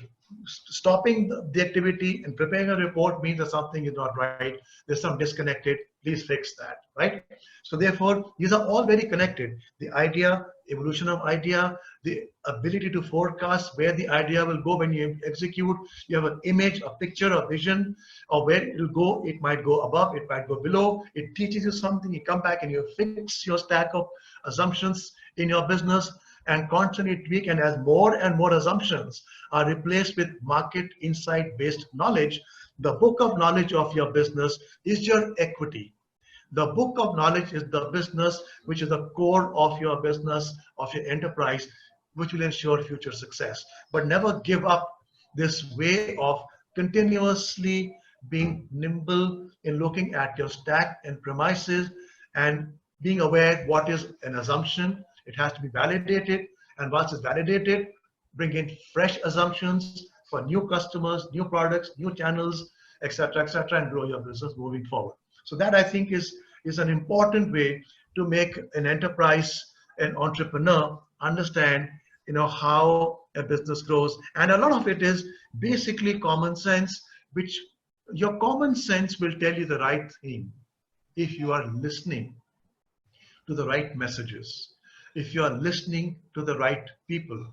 stopping the activity and preparing a report means that something is not right, there's some disconnected, please fix that, right? So therefore, these are all very connected. The idea, evolution of idea, the ability to forecast where the idea will go when you execute. You have an image, a picture, a vision of where it will go. It might go above, it might go below. It teaches you something, you come back and you fix your stack of assumptions in your business and constantly tweak, and as more and more assumptions are replaced with market insight based knowledge, the book of knowledge of your business is your equity. The book of knowledge is the business, which is the core of your business, of your enterprise, which will ensure future success. But never give up this way of continuously being nimble in looking at your stack and premises and being aware what is an assumption. It has to be validated, and once it's validated, bring in fresh assumptions for new customers, new products, new channels, etc., and grow your business moving forward. So that, I think, is an important way to make an enterprise, an entrepreneur understand, how a business grows. And a lot of it is basically common sense, which your common sense will tell you the right thing if you are listening to the right messages, if you are listening to the right people,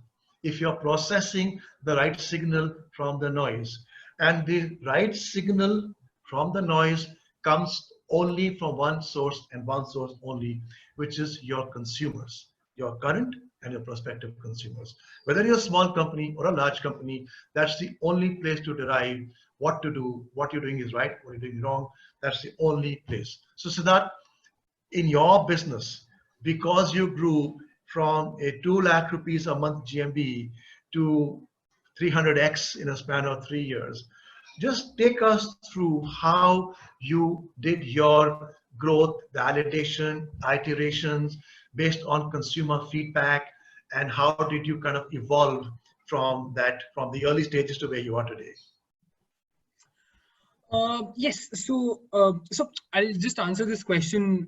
if you're processing the right signal from the noise. And the right signal from the noise comes only from one source and one source only, which is your consumers, your current and your prospective consumers. Whether you're a small company or a large company, that's the only place to derive what to do, what you're doing is right, what you're doing wrong. That's the only place. So Siddharth, in your business, because you grew from a 2 lakh rupees a month GMV to 300x in a span of 3 years, just take us through how you did your growth, validation, iterations based on consumer feedback, and how did you kind of evolve from that, from the early stages to where you are today? Yes, so I'll just answer this question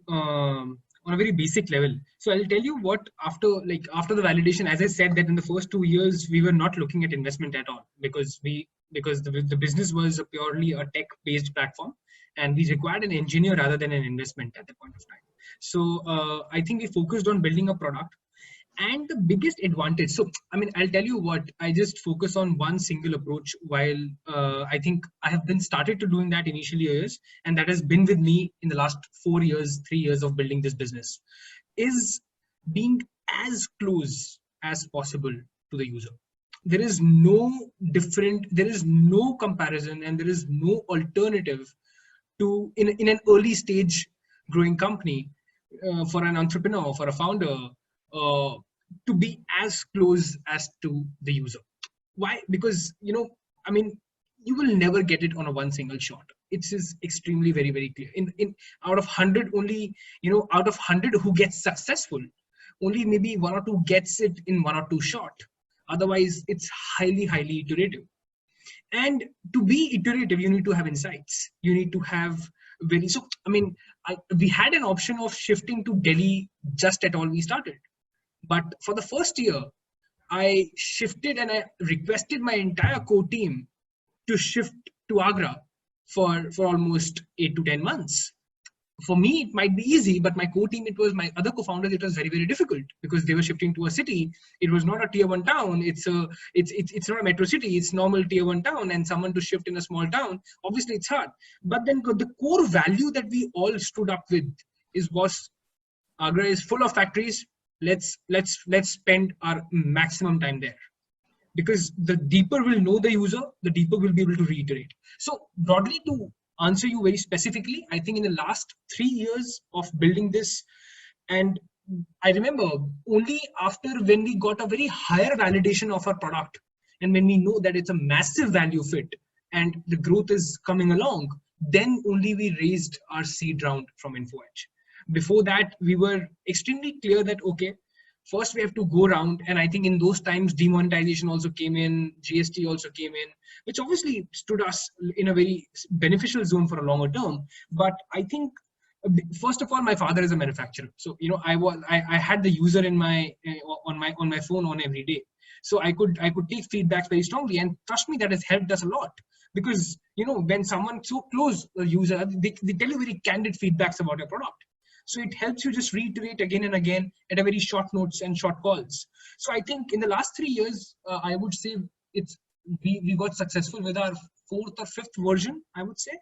on a very basic level. So I'll tell you what, after the validation, as I said, that in the first 2 years we were not looking at investment at all, because the business was purely a tech based platform, and we required an engineer rather than an investment at that point of time. So I think we focused on building a product. And the biggest advantage, so I mean, I'll tell you what, I just focus on one single approach, while I think I have been started to doing that initially years, and that has been with me in the last 4 years, 3 years of building this business, is being as close as possible to the user. There is no comparison, and there is no alternative to, in an early stage growing company, for an entrepreneur, for a founder, to be as close as to the user. Why? Because, I mean, you will never get it on a one single shot. It is extremely very, very clear. In out of 100, only, out of 100 who gets successful, only maybe 1 or 2 gets it in 1 or 2 shot. Otherwise, it's highly, highly iterative. And to be iterative, you need to have insights. You need to have we had an option of shifting to Delhi just at all we started. But for the first year, I shifted and I requested my entire core team to shift to Agra for almost 8 to 10 months. For me, it might be easy, but my core team, my other co-founders, it was very, very difficult, because they were shifting to a city. It was not a tier 1 town. It's not a metro city. It's normal tier 1 town, and someone to shift in a small town, obviously it's hard. But then the core value that we all stood up with was Agra is full of factories. Let's spend our maximum time there, because the deeper we'll know the user, the deeper we'll be able to reiterate. So broadly, to answer you very specifically, I think in the last 3 years of building this, and I remember only after when we got a very higher validation of our product, and when we know that it's a massive value fit and the growth is coming along, then only we raised our seed round from InfoEdge. Before that, we were extremely clear that, okay, first we have to go around. And I think in those times, demonetization also came in, GST also came in, which obviously stood us in a very beneficial zone for a longer term. But I think, first of all, my father is a manufacturer. So, I had the user in on my phone on every day. So I could take feedbacks very strongly, and trust me, that has helped us a lot. Because, when someone so close, a user, they tell you very candid feedbacks about your product. So it helps you just reiterate again and again at a very short notes and short calls. So I think in the last 3 years, I would say we got successful with our 4th or 5th version, I would say.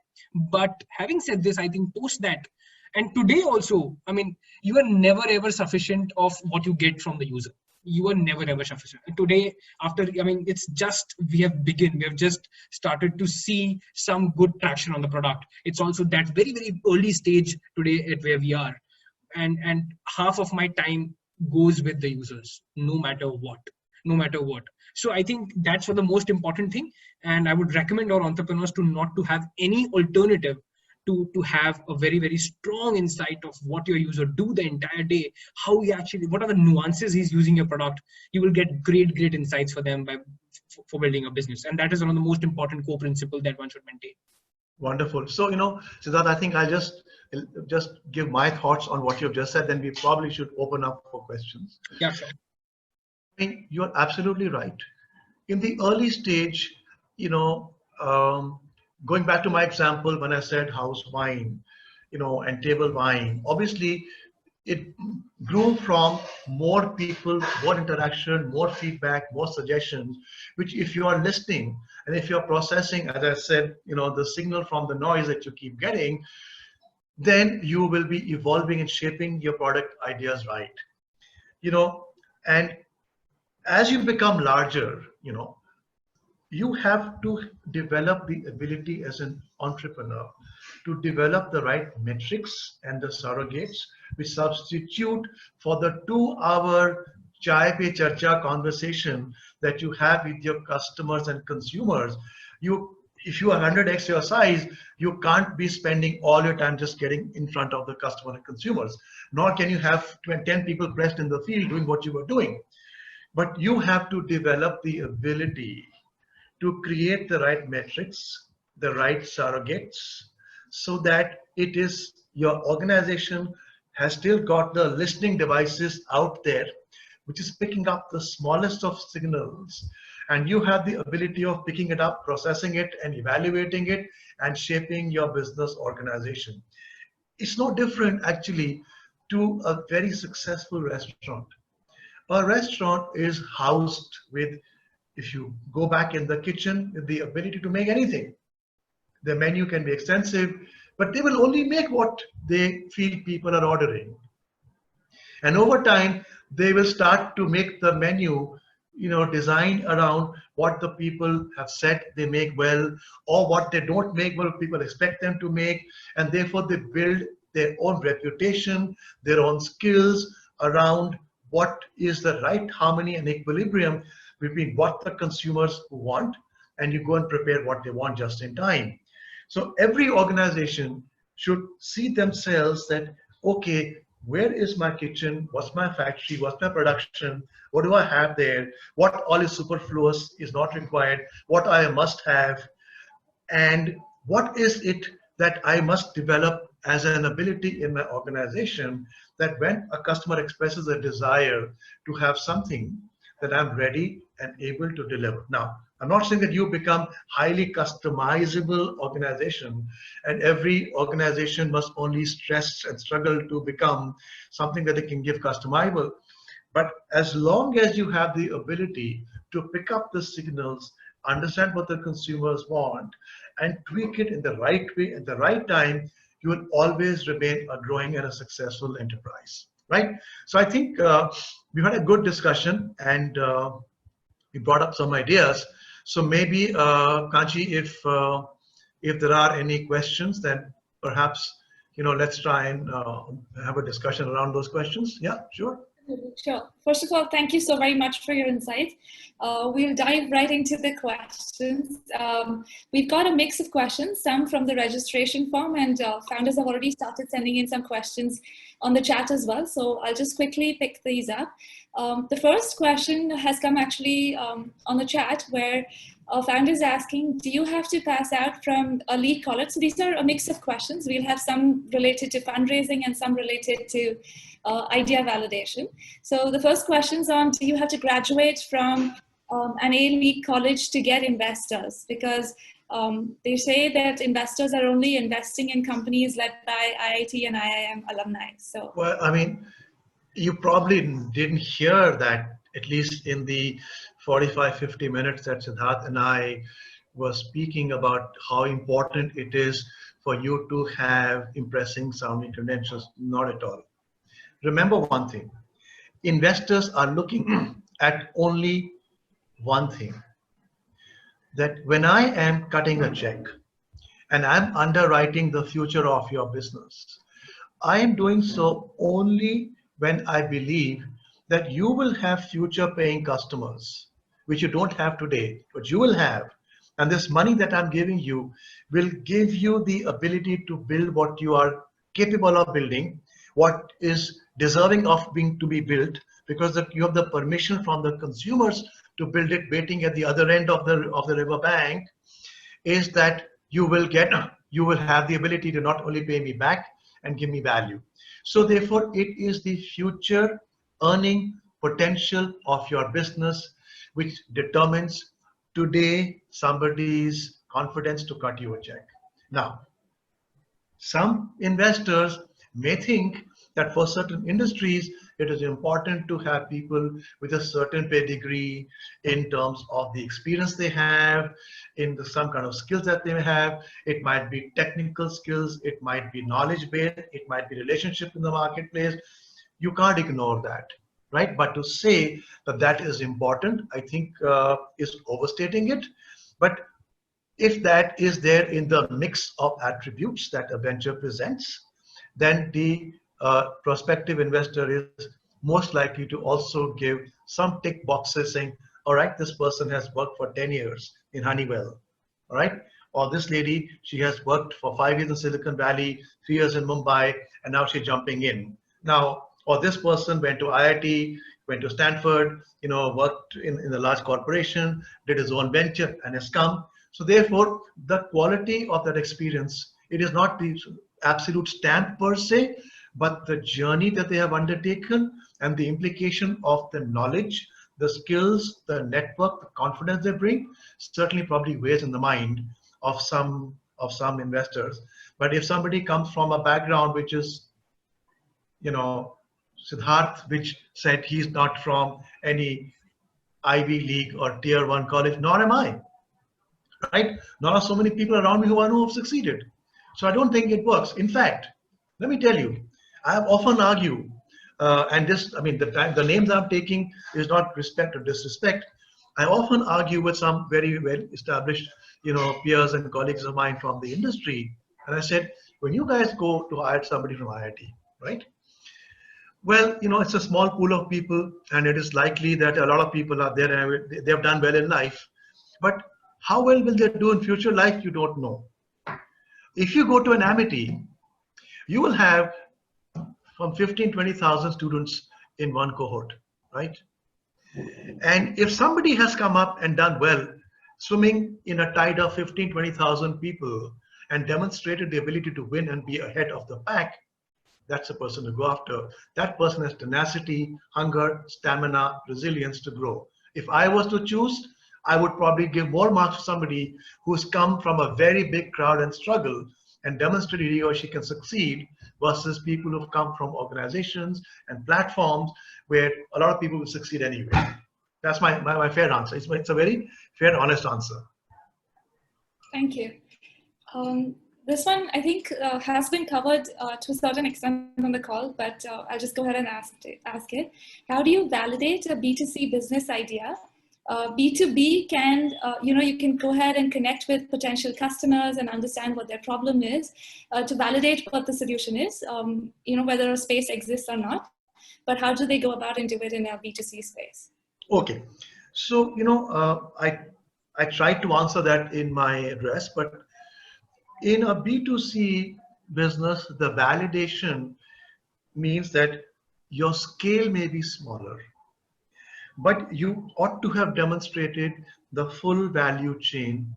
But having said this, I think post that, and today also, I mean, you are never ever sufficient of what you get from the user. You are never ever sufficient. Today, it's just, we have just started to see some good traction on the product. It's also that very, very early stage today at where we are. And half of my time goes with the users, no matter what. So I think that's for the most important thing. And I would recommend our entrepreneurs to not to have any alternative to have a very, very strong insight of what your user do the entire day, what are the nuances he's using your product. You will get great insights for them for building a business. And that is one of the most important core principles that one should maintain. Wonderful. So, Siddharth, I think I'll just give my thoughts on what you've just said, then we probably should open up for questions. Yeah, sure. I mean, you're absolutely right. In the early stage, going back to my example, when I said house wine, and table wine, obviously it grew from more people, more interaction, more feedback, more suggestions, which if you are listening and if you're processing, as I said, the signal from the noise that you keep getting, then you will be evolving and shaping your product ideas right. And as you become larger, you have to develop the ability as an entrepreneur to develop the right metrics and the surrogates which substitute for the 2-hour chai pe charcha conversation that you have with your customers and consumers. If you are 100x your size, you can't be spending all your time just getting in front of the customer and consumers, nor can you have 10 people pressed in the field doing what you were doing. But you have to develop the ability to create the right metrics, the right surrogates, so that it is your organization has still got the listening devices out there, which is picking up the smallest of signals, and you have the ability of picking it up, processing it, and evaluating it, and shaping your business organization. It's no different actually to a very successful restaurant. A restaurant is housed with, if you go back in the kitchen, with the ability to make anything. The menu can be extensive, but they will only make what they feel people are ordering. And over time, they will start to make the menu, designed around what the people have said they make well, or what they don't make well, people expect them to make. And therefore, they build their own reputation, their own skills around what is the right harmony and equilibrium between what the consumers want, and you go and prepare what they want just in time. So every organization should see themselves that, okay, where is my kitchen? What's my factory? What's my production? What do I have there? What all is superfluous, is not required? What I must have? And what is it that I must develop as an ability in my organization, that when a customer expresses a desire to have something, that I'm ready and able to deliver. Now, I'm not saying that you become highly customizable organization, and every organization must only stress and struggle to become something that they can give customizable. But as long as you have the ability to pick up the signals, understand what the consumers want, and tweak it in the right way at the right time, you will always remain a growing and a successful enterprise, right? So I think we've had a good discussion, and we brought up some ideas. So maybe, Kanchi, if there are any questions, then perhaps, let's try and have a discussion around those questions. Yeah, sure. Sure. First of all, thank you so very much for your insights. We'll dive right into the questions. We've got a mix of questions, some from the registration form, and founders have already started sending in some questions on the chat as well. So I'll just quickly pick these up. The first question has come actually on the chat, where a founder is asking, do you have to pass out from a lead college? So these are a mix of questions. We'll have some related to fundraising and some related to idea validation. So the first question is on, do you have to graduate from an A-League college to get investors? Because they say that investors are only investing in companies led by IIT and IIM alumni. So, well, I mean, you probably didn't hear that, at least in the 45-50 minutes that Siddharth and I were speaking about how important it is for you to have impressive sounding credentials. Not at all. Remember one thing, investors are looking at only one thing, that when I am cutting a check and I'm underwriting the future of your business, I am doing so only when I believe that you will have future paying customers, which you don't have today, but you will have. And this money that I'm giving you will give you the ability to build what you are capable of building, what is deserving of being to be built, because you have the permission from the consumers to build it, waiting at the other end of the river bank, is that you will have the ability to not only pay me back and give me value. So therefore, it is the future earning potential of your business which determines today somebody's confidence to cut you a check. Now, some investors may think that for certain industries, it is important to have people with a certain pedigree in terms of the experience they have, in some kind of skills that they have. It might be technical skills, it might be knowledge based, it might be relationship in the marketplace. You can't ignore that, right? But to say that that is important, I think is overstating it. But if that is there in the mix of attributes that a venture presents, then the prospective investor is most likely to also give some tick boxes saying, all right, this person has worked for 10 years in Honeywell, all right? Or this lady, she has worked for 5 years in Silicon Valley, 3 years in Mumbai, and now she's jumping in. Now, or this person went to IIT, went to Stanford, worked in a large corporation, did his own venture and has come. So therefore, the quality of that experience, it is not the absolute stamp per se, but the journey that they have undertaken and the implication of the knowledge, the skills, the network, the confidence they bring, certainly probably weighs in the mind of some investors. But if somebody comes from a background which is, you know, Siddharth, which said he's not from any Ivy League or Tier 1 college, nor am I, right? Nor are so many people around me who have succeeded. So I don't think it works. In fact, let me tell you, I have often argued, and this, I mean, the names I'm taking is not respect or disrespect. I often argue with some very well established, peers and colleagues of mine from the industry. And I said, when you guys go to hire somebody from IIT, right? Well, it's a small pool of people, and it is likely that a lot of people are there and they have done well in life. But how well will they do in future life? You don't know. If you go to an Amity, you will have from 15, 20,000 students in one cohort, right? And if somebody has come up and done well, swimming in a tide of 15, 20,000 people and demonstrated the ability to win and be ahead of the pack, that's a person to go after. That person has tenacity, hunger, stamina, resilience to grow. If I was to choose, I would probably give more marks to somebody who's come from a very big crowd and struggle and demonstrated he or she can succeed versus people who've come from organizations and platforms where a lot of people will succeed anyway. That's my fair answer. It's a very fair, honest answer. Thank you. This one, I think, has been covered to a certain extent on the call, but I'll just go ahead and ask it. How do you validate a B2C business idea? B2B can, you can go ahead and connect with potential customers and understand what their problem is to validate what the solution is, whether a space exists or not. But how do they go about and do it in a B2C space? Okay. So, I tried to answer that in my address, but in a B2C business, the validation means that your scale may be smaller, but you ought to have demonstrated the full value chain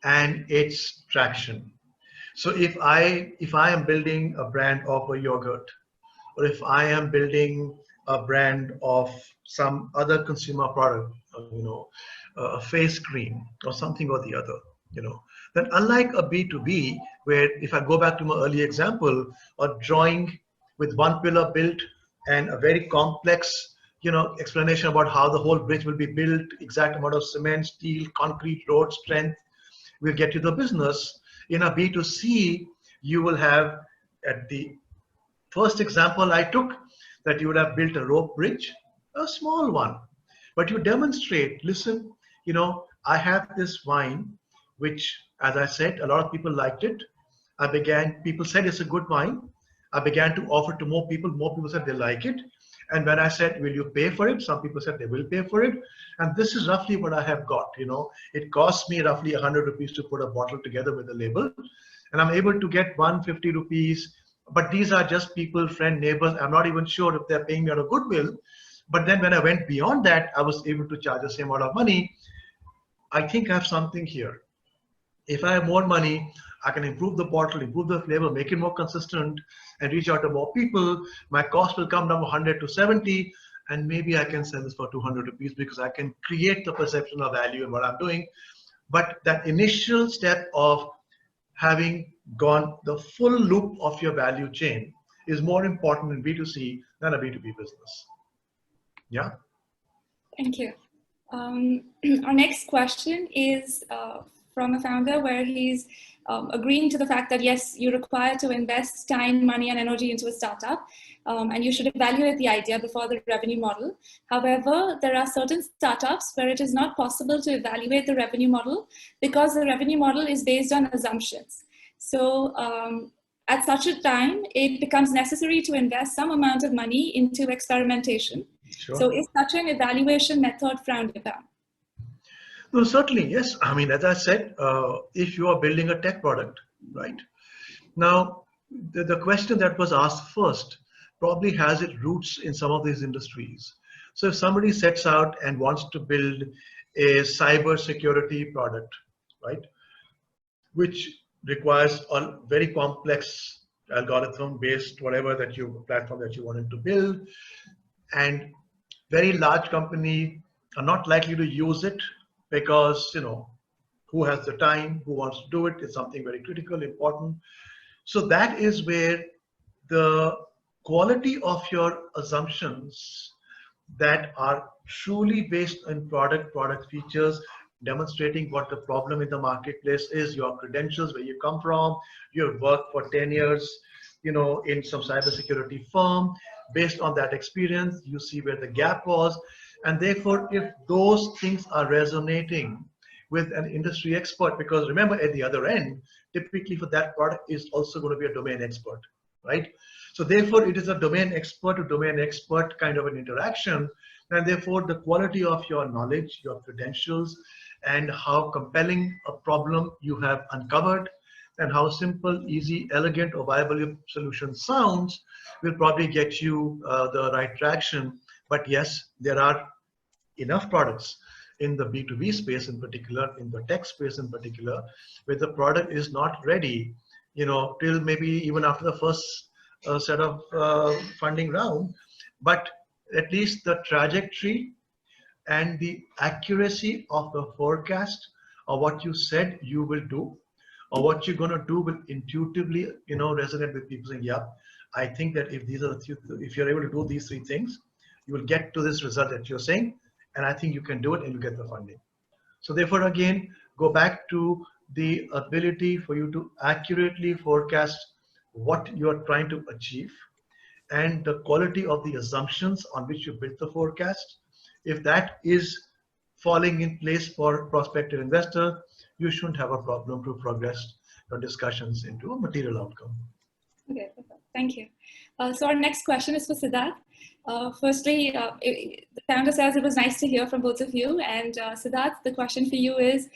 and its traction. So if I am building a brand of a yogurt, or if I am building a brand of some other consumer product, a face cream or something or the other, then unlike a B2B, where if I go back to my early example, a drawing with one pillar built and a very complex, explanation about how the whole bridge will be built, exact amount of cement, steel, concrete, road strength, will get you the business. In a B2C, you will have, at the first example I took, that you would have built a rope bridge, a small one, but you demonstrate, listen, I have this wine, which, as I said, a lot of people liked it. People said it's a good wine. I began to offer to more people said they like it. And when I said, will you pay for it? Some people said they will pay for it. And this is roughly what I have got, it costs me roughly 100 rupees to put a bottle together with a label. And I'm able to get 150 rupees, but these are just people, friend, neighbors. I'm not even sure if they're paying me out of goodwill. But then when I went beyond that, I was able to charge the same amount of money. I think I have something here. If I have more money, I can improve the bottle, improve the flavor, make it more consistent, and reach out to more people. My cost will come down from 100 to 70, and maybe I can sell this for 200 rupees because I can create the perception of value in what I'm doing. But that initial step of having gone the full loop of your value chain is more important in B2C than a B2B business. Yeah. Thank you. Our next question is from a founder where he's agreeing to the fact that, yes, you're required to invest time, money, and energy into a startup, and you should evaluate the idea before the revenue model. However, there are certain startups where it is not possible to evaluate the revenue model because the revenue model is based on assumptions. So at such a time, it becomes necessary to invest some amount of money into experimentation. Sure. So is such an evaluation method frowned upon? No, certainly, yes. I mean, as I said, if you are building a tech product, right? Now, the question that was asked first probably has its roots in some of these industries. So if somebody sets out and wants to build a cyber security product, right, which requires a very complex algorithm based whatever that you platform that you wanted to build. And very large company are not likely to use it because, who has the time, who wants to do it, is something very critical, important. So that is where the quality of your assumptions that are truly based on product features, demonstrating what the problem in the marketplace is, your credentials, where you come from, your work for 10 years, in some cybersecurity firm. Based on that experience, you see where the gap was. And therefore, if those things are resonating with an industry expert, because remember, at the other end, typically for that product is also going to be a domain expert, right? So therefore, it is a domain expert to domain expert kind of an interaction. And therefore, the quality of your knowledge, your credentials, and how compelling a problem you have uncovered, and how simple, easy, elegant, or viable your solution sounds will probably get you the right traction. But yes, there are enough products in the B2B space in particular, in the tech space in particular, where the product is not ready, till maybe even after the first set of funding round. But at least the trajectory and the accuracy of the forecast of what you said you will do, or what you're going to do, will intuitively, resonate with people saying, yeah, I think that if these are if you're able to do these three things, you will get to this result that you're saying, and I think you can do it, and you get the funding. So therefore, again, go back to the ability for you to accurately forecast what you're trying to achieve, and the quality of the assumptions on which you built the forecast. If that is falling in place for prospective investor, you shouldn't have a problem to progress your discussions into a material outcome. Okay, thank you. So our next question is for Siddharth. Firstly, the founder says it was nice to hear from both of you. And Siddharth, the question for you is,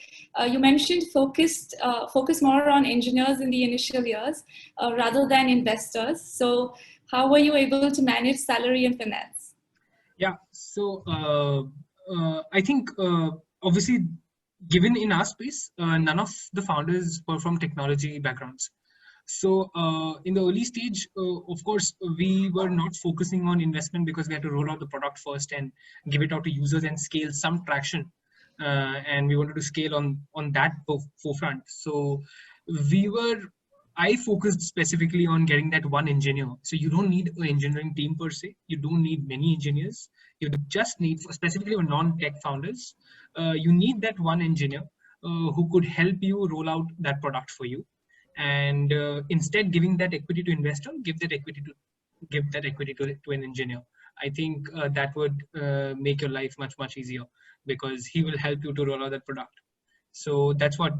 you mentioned focus more on engineers in the initial years rather than investors. So how were you able to manage salary and finance? Yeah, so I think obviously, given in our space, none of the founders were from technology backgrounds. So in the early stage, of course, we were not focusing on investment because we had to roll out the product first and give it out to users and scale some traction. And we wanted to scale on that forefront. So I focused specifically on getting that one engineer. So you don't need an engineering team per se. You don't need many engineers. You just need, specifically for non-tech founders, you need that one engineer who could help you roll out that product for you. And instead giving that equity to investor, give that equity to an engineer. I think that would make your life much easier, because he will help you to roll out that product. So that's what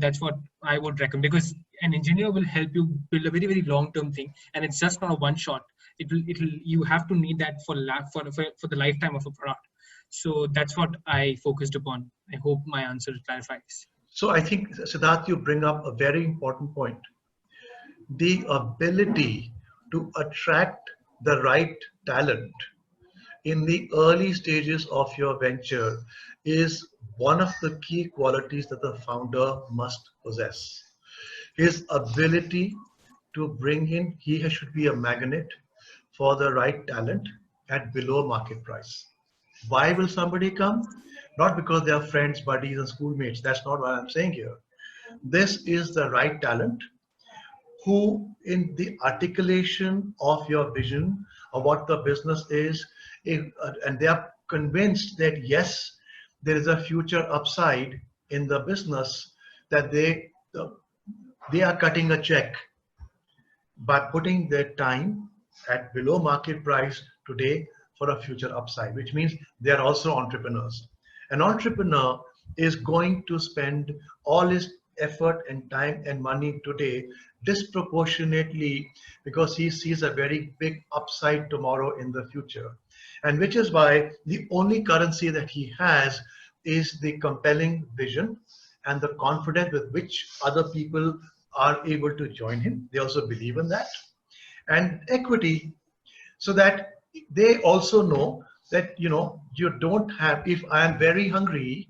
I would recommend, because an engineer will help you build a very long-term thing, and it's just not a one shot. You have to need that for the lifetime of a product. So that's what I focused upon. I hope my answer clarifies. So I think, Siddharth, you bring up a very important point. The ability to attract the right talent in the early stages of your venture is one of the key qualities that the founder must possess. His ability to bring in, he should be a magnet for the right talent at below market price. Why will somebody come? Not because they are friends, buddies, and schoolmates. That's not what I'm saying here. This is the right talent who, in the articulation of your vision of what the business is, and they are convinced that yes, there is a future upside in the business, that they are cutting a check by putting their time at below market price today for a future upside, which means they are also entrepreneurs. An entrepreneur is going to spend all his effort and time and money today disproportionately because he sees a very big upside tomorrow in the future. And which is why the only currency that he has is the compelling vision and the confidence with which other people are able to join him. They also believe in that. And equity, so that they also know that, you don't have, if I am very hungry,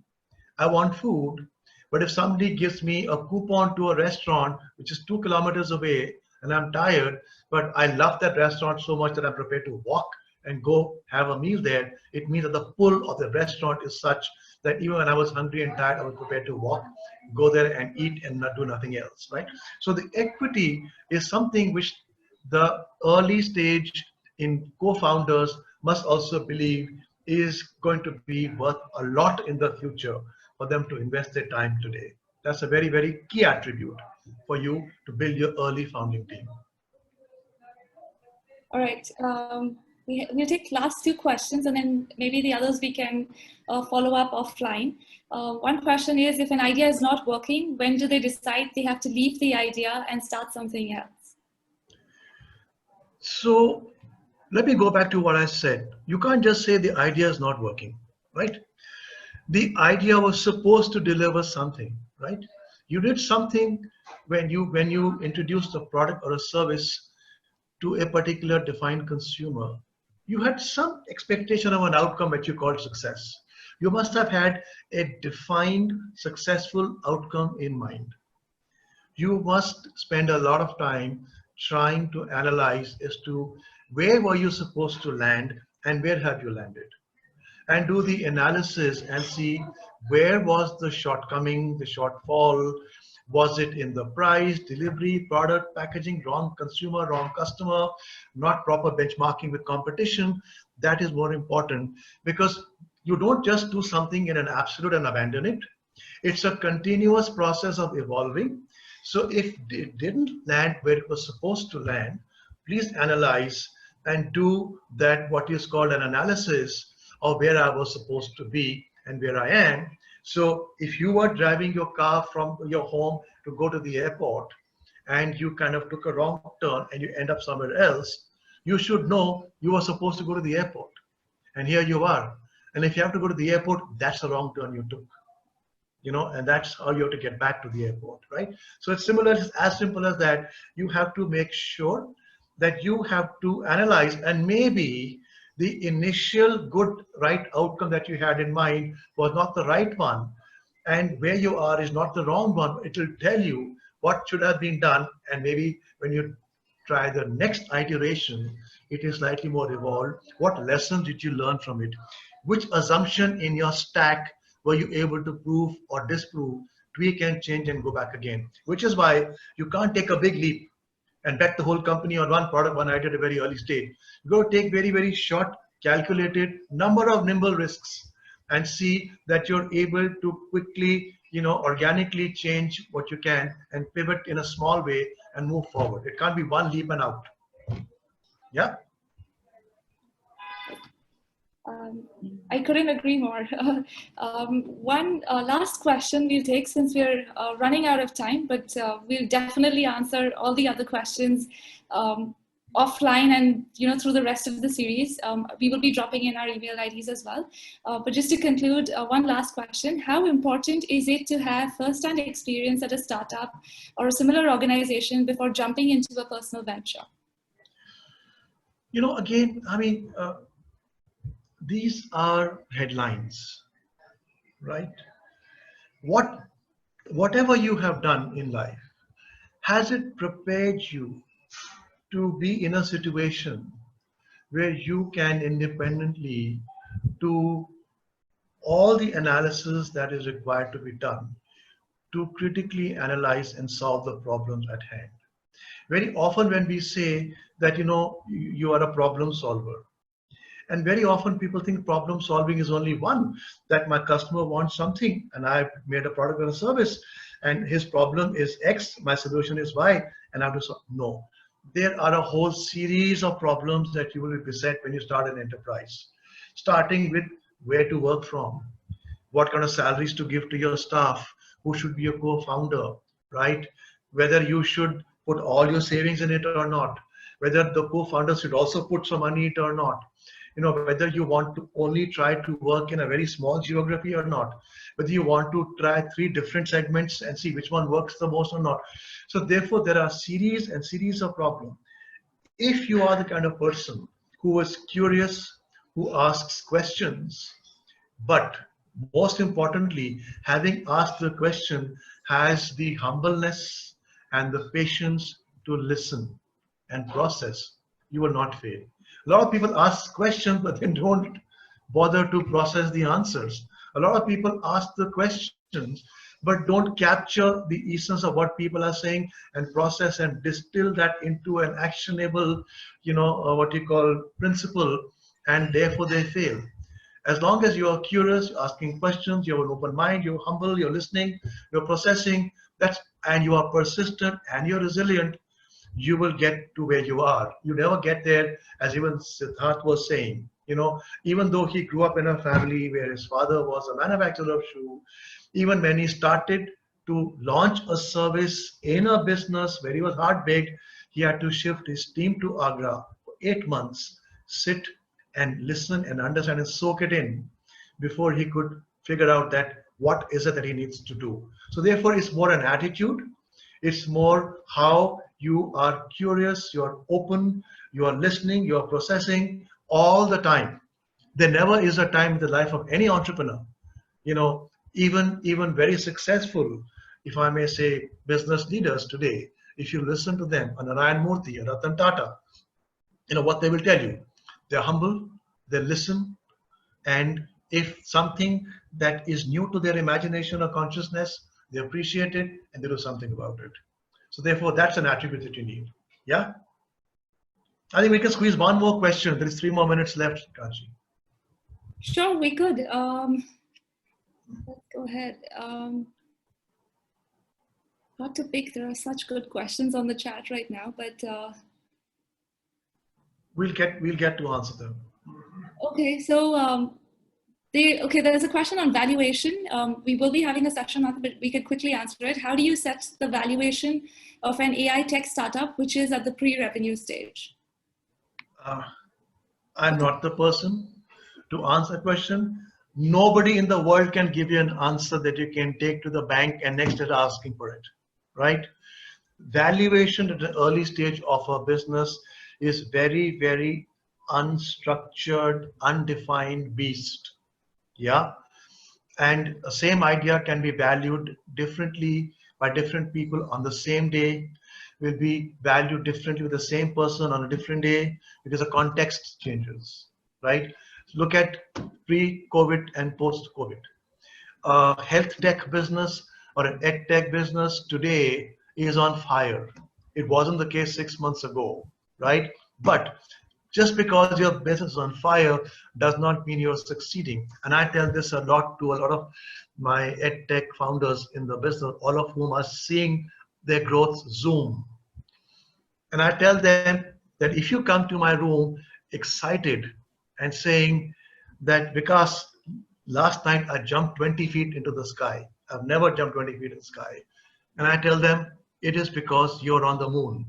I want food, but if somebody gives me a coupon to a restaurant which is 2 kilometers away, and I'm tired, but I love that restaurant so much that I'm prepared to walk and go have a meal there, it means that the pull of the restaurant is such that even when I was hungry and tired, I was prepared to walk, go there and eat and not do nothing else, right? So the equity is something which the early stage in co-founders must also believe is going to be worth a lot in the future for them to invest their time today. That's a very, very key attribute for you to build your early founding team. All right. We'll take last two questions, and then maybe the others we can follow up offline. One question is, if an idea is not working, when do they decide they have to leave the idea and start something else? So let me go back to what I said. You can't just say the idea is not working, right? The idea was supposed to deliver something, right? You did something when you introduced a product or a service to a particular defined consumer. You had some expectation of an outcome that you called success. You must have had a defined successful outcome in mind. You must spend a lot of time trying to analyze as to where were you supposed to land and where have you landed, and do the analysis and see where was the shortcoming, the shortfall. Was it in the price, delivery, product, packaging, wrong consumer, wrong customer, not proper benchmarking with competition? That is more important, because you don't just do something in an absolute and abandon it. It's a continuous process of evolving. So if it didn't land where it was supposed to land, please analyze and do that, what is called an analysis of where I was supposed to be and where I am. So if you were driving your car from your home to go to the airport and you kind of took a wrong turn and you end up somewhere else, you should know you were supposed to go to the airport. And here you are. And if you have to go to the airport, that's the wrong turn you took. And that's how you have to get back to the airport, right? So it's similar, it's as simple as that. You have to make sure that you have to analyze, and maybe the initial good, right outcome that you had in mind was not the right one, and where you are is not the wrong one. It will tell you what should have been done, and maybe when you try the next iteration, it is slightly more evolved. What lessons did you learn from it? Which assumption in your stack were you able to prove or disprove, tweak and change and go back again? Which is why you can't take a big leap and bet the whole company on one product, one idea at a very early stage. You got to take very, very short, calculated number of nimble risks and see that you're able to quickly, organically change what you can and pivot in a small way and move forward. It can't be one leap and out. Yeah. I couldn't agree more. One last question we'll take, since we're running out of time, but we'll definitely answer all the other questions offline and through the rest of the series. We will be dropping in our email IDs as well. But just to conclude, one last question: how important is it to have first-hand experience at a startup or a similar organization before jumping into a personal venture? Again, these are headlines, right? Whatever you have done in life, has it prepared you to be in a situation where you can independently do all the analysis that is required to be done to critically analyze and solve the problems at hand? Very often when we say that, you are a problem solver, and very often people think problem solving is only one, that my customer wants something and I've made a product or a service and his problem is X, my solution is Y, and I have to solve. No, there are a whole series of problems that you will be beset when you start an enterprise, starting with where to work from, what kind of salaries to give to your staff, who should be your co-founder, right? Whether you should put all your savings in it or not, whether the co-founder should also put some money in it or not, whether you want to only try to work in a very small geography or not, whether you want to try 3 different segments and see which one works the most or not. So therefore, there are series and series of problems. If you are the kind of person who is curious, who asks questions, but most importantly, having asked the question, has the humbleness and the patience to listen and process, you will not fail. A lot of people ask questions, but they don't bother to process the answers. A lot of people ask the questions, but don't capture the essence of what people are saying and process and distill that into an actionable, what you call principle, and therefore they fail. As long as you are curious, you're asking questions, you have an open mind, you're humble, you're listening, you're processing, and you are persistent and you're resilient, you will get to where you are. You never get there, as even Siddharth was saying. Even though he grew up in a family where his father was a manufacturer of shoe, even when he started to launch a service in a business where he was hard baked, he had to shift his team to Agra for 8 months, sit and listen and understand and soak it in before he could figure out that what is it that he needs to do. So therefore, it's more an attitude. It's more how you are curious, you are open, you are listening, you are processing all the time. There never is a time in the life of any entrepreneur, even very successful, if I may say, business leaders today. If you listen to them, a Narayan Murthy, a Ratan Tata, what they will tell you. They're humble, they listen, and if something that is new to their imagination or consciousness, they appreciate it and they do something about it. So therefore, that's an attribute that you need. Yeah? I think we can squeeze one more question. There is 3 more minutes left, Kanchi. Sure, we could. Let's go ahead. Not to pick, there are such good questions on the chat right now, but we'll get to answer them. Okay, so there's a question on valuation. We will be having a session on it, but we could quickly answer it. How do you set the valuation of an AI tech startup which is at the pre-revenue stage? I'm not the person to answer the question. Nobody in the world can give you an answer that you can take to the bank and next day asking for it, right? Valuation at an early stage of a business is very, very unstructured, undefined beast. Yeah. And the same idea can be valued differently by different people on the same day, will be valued differently with the same person on a different day because the context changes, right? Look at pre-COVID and post-COVID. A health tech business or an ed tech business today is on fire. It wasn't the case 6 months ago, right? But just because your business is on fire does not mean you're succeeding. And I tell this a lot to a lot of my ed tech founders in the business, all of whom are seeing their growth zoom. And I tell them that if you come to my room excited and saying that Vikas, last night I jumped 20 feet into the sky. I've never jumped 20 feet in the sky. And I tell them it is because you're on the moon,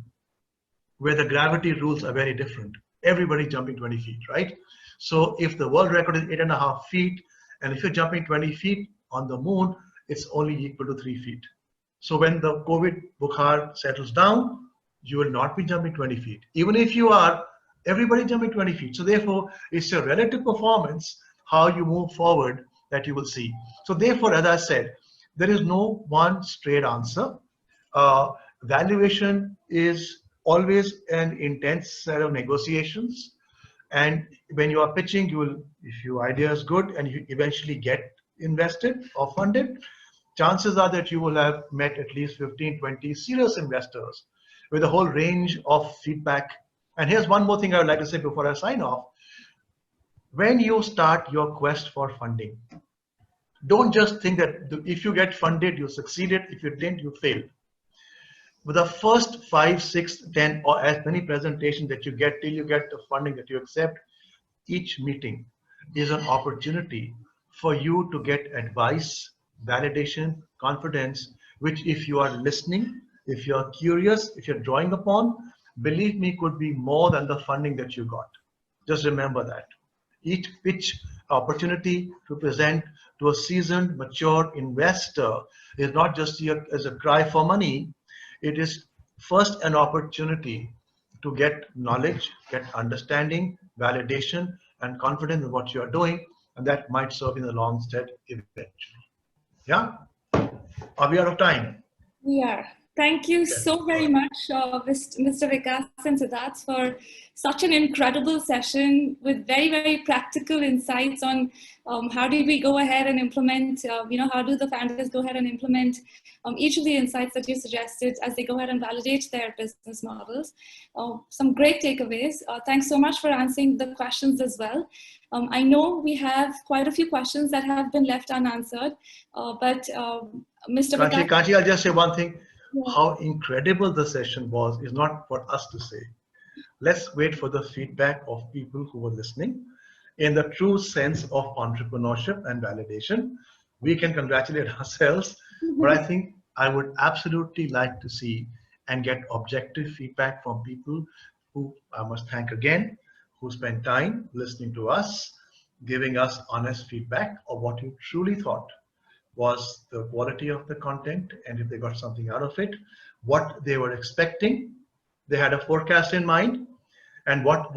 where the gravity rules are very different. Everybody jumping 20 feet, right? So if the world record is 8.5 feet, and if you're jumping 20 feet on the moon, it's only equal to 3 feet. So when the COVID bukhar settles down, you will not be jumping 20 feet. Even if you are, everybody jumping 20 feet. So therefore, it's your relative performance, how you move forward, that you will see. So therefore, as I said, there is no one straight answer. Valuation is always an intense set of negotiations. And when you are pitching, you will, if your idea is good and you eventually get invested or funded, chances are that you will have met at least 15, 20 serious investors with a whole range of feedback. And here's one more thing I would like to say before I sign off. When you start your quest for funding, don't just think that if you get funded, you succeeded. If you didn't, you failed. With the first 5, 6, 10, or as many presentations that you get till you get the funding that you accept, each meeting is an opportunity for you to get advice, validation, confidence, which if you are listening, if you're curious, if you're drawing upon, believe me, could be more than the funding that you got. Just remember that. Each pitch opportunity to present to a seasoned, mature investor is not just as a cry for money. It is first an opportunity to get knowledge, get understanding, validation, and confidence in what you are doing, and that might serve in the long stead eventually. Yeah? Are we out of time? We are. Thank you so very much, Mr. Vikas and Siddharth, for such an incredible session with very, very practical insights on how do we go ahead and implement, how do the founders go ahead and implement each of the insights that you suggested as they go ahead and validate their business models. Some great takeaways. Thanks so much for answering the questions as well. I know we have quite a few questions that have been left unanswered, but Mr. Vikas. Kanchi, I'll just say one thing. Yeah. How incredible the session was is not for us to say. Let's wait for the feedback of people who were listening. In the true sense of entrepreneurship and validation, we can congratulate ourselves, but I think I would absolutely like to see and get objective feedback from people who I must thank again, who spent time listening to us, giving us honest feedback of what you truly thought was the quality of the content, and if they got something out of it, what they were expecting, they had a forecast in mind, and what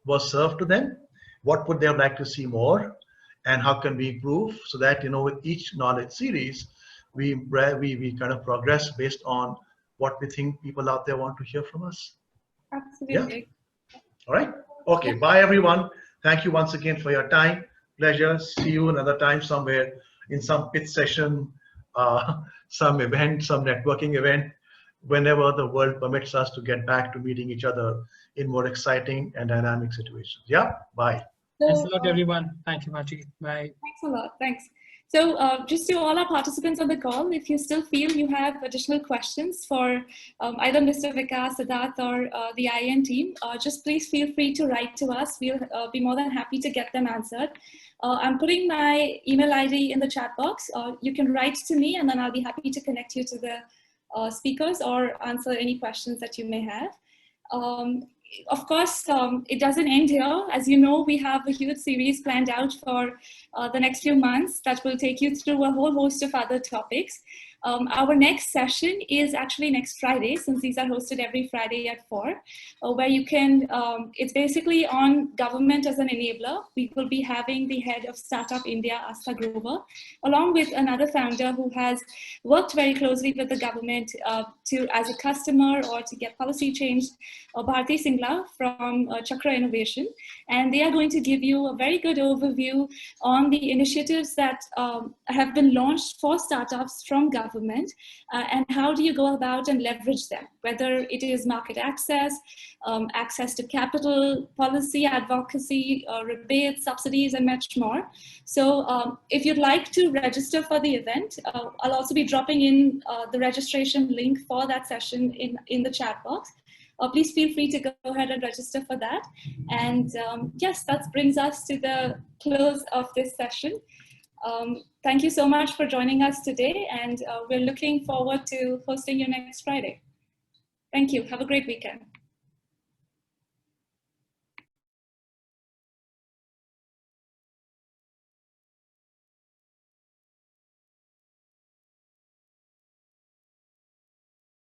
was served to them, what would they like to see more, and how can we improve, so that with each knowledge series we kind of progress based on what we think people out there want to hear from us. Absolutely. Yeah? All right. Okay. Bye everyone. Thank you once again for your time. Pleasure. See you another time somewhere, in some pitch session, some event, some networking event, whenever the world permits us to get back to meeting each other in more exciting and dynamic situations. Yeah, bye. Thanks a lot, everyone. Thank you, Kanchi. Bye. Thanks a lot. Thanks. So just to all our participants on the call, if you still feel you have additional questions for either Mr. Vikas, Siddharth, or the IN team, just please feel free to write to us. We'll be more than happy to get them answered. I'm putting my email ID in the chat box. You can write to me, and then I'll be happy to connect you to the speakers or answer any questions that you may have. Of course, it doesn't end here. As you know, we have a huge series planned out for the next few months that will take you through a whole host of other topics. Our next session is actually next Friday, since these are hosted every Friday at 4, where you can, it's basically on government as an enabler. We will be having the head of Startup India, Asta Grover, along with another founder who has worked very closely with the government as a customer or to get policy changed, Bharti Singla from Chakra Innovation. And they are going to give you a very good overview on the initiatives that have been launched for startups from government, and how do you go about and leverage them, whether it is market access, access to capital, policy, advocacy, rebates, subsidies, and much more. So if you'd like to register for the event, I'll also be dropping in the registration link for that session in the chat box. Please feel free to go ahead and register for that. And yes, that brings us to the close of this session. Thank you so much for joining us today, and we're looking forward to hosting you next Friday. Thank you. Have a great weekend.